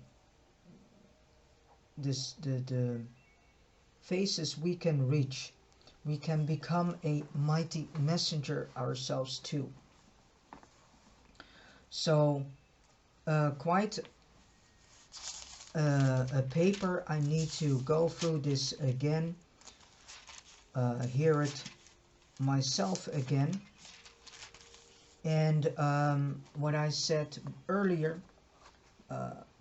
phases we can reach. We can become a mighty messenger ourselves too. So quite a paper. I need to go through this again, hear it myself again. And what I said earlier,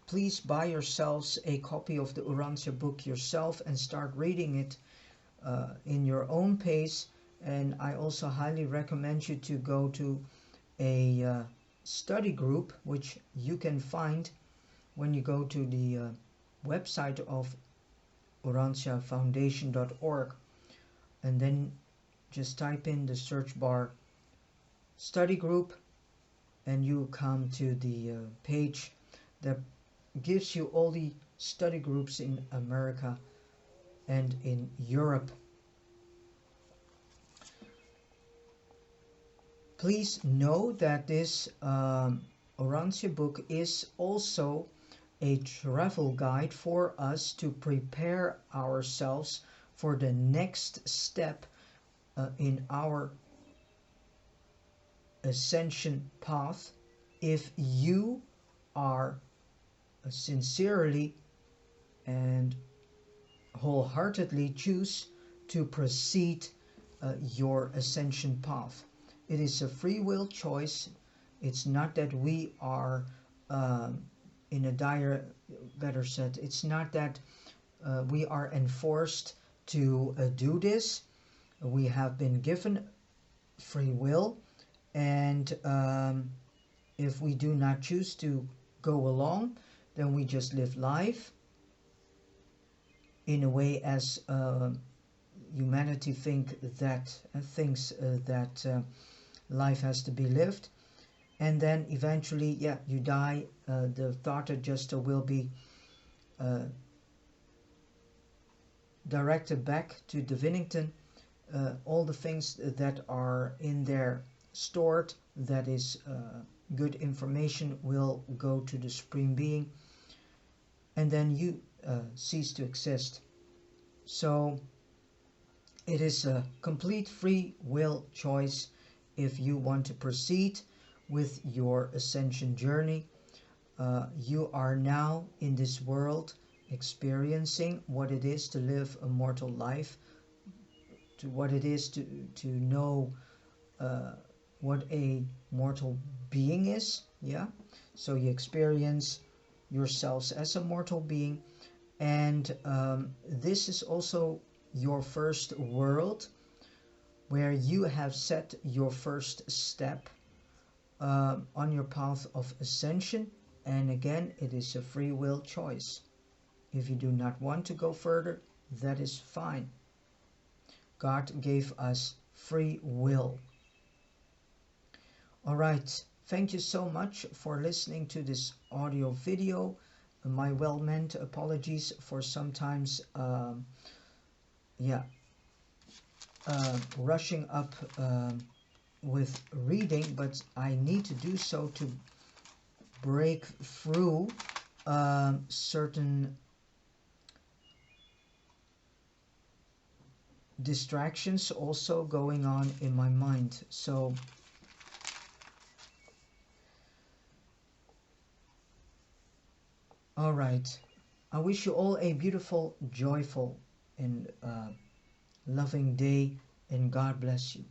please buy yourselves a copy of the Urantia book yourself and start reading it in your own pace. And I also highly recommend you to go to a study group, which you can find when you go to the website of urantiafoundation.org, and then just type in the search bar study group, and you come to the page that gives you all the study groups in America and in Europe. Please know that this Urantia book is also a travel guide for us to prepare ourselves for the next step in our ascension path, if you are sincerely and wholeheartedly choose to proceed your ascension path. It is a free will choice. It's not that we are in a better said, it's not that we are enforced to do this. We have been given free will, and if we do not choose to go along, then we just live life in a way as humanity thinks that life has to be lived, and then eventually, yeah, you die. The thought adjuster will be directed back to Divinington. All the things that are in there stored, that is good information, will go to the Supreme Being, and then you cease to exist. So it is a complete free will choice if you want to proceed with your ascension journey. You are now in this world experiencing what it is to live a mortal life, to what it is to know what a mortal being is. Yeah, so you experience yourselves as a mortal being, and this is also your first world where you have set your first step on your path of ascension. And again, it is a free will choice. If you do not want to go further, that is fine. God gave us free will. All right, thank you so much for listening to this audio video. My well-meant apologies for sometimes rushing up with reading, but I need to do so to break through certain distractions also going on in my mind. So all right, I wish you all a beautiful, joyful, and loving day, and God bless you.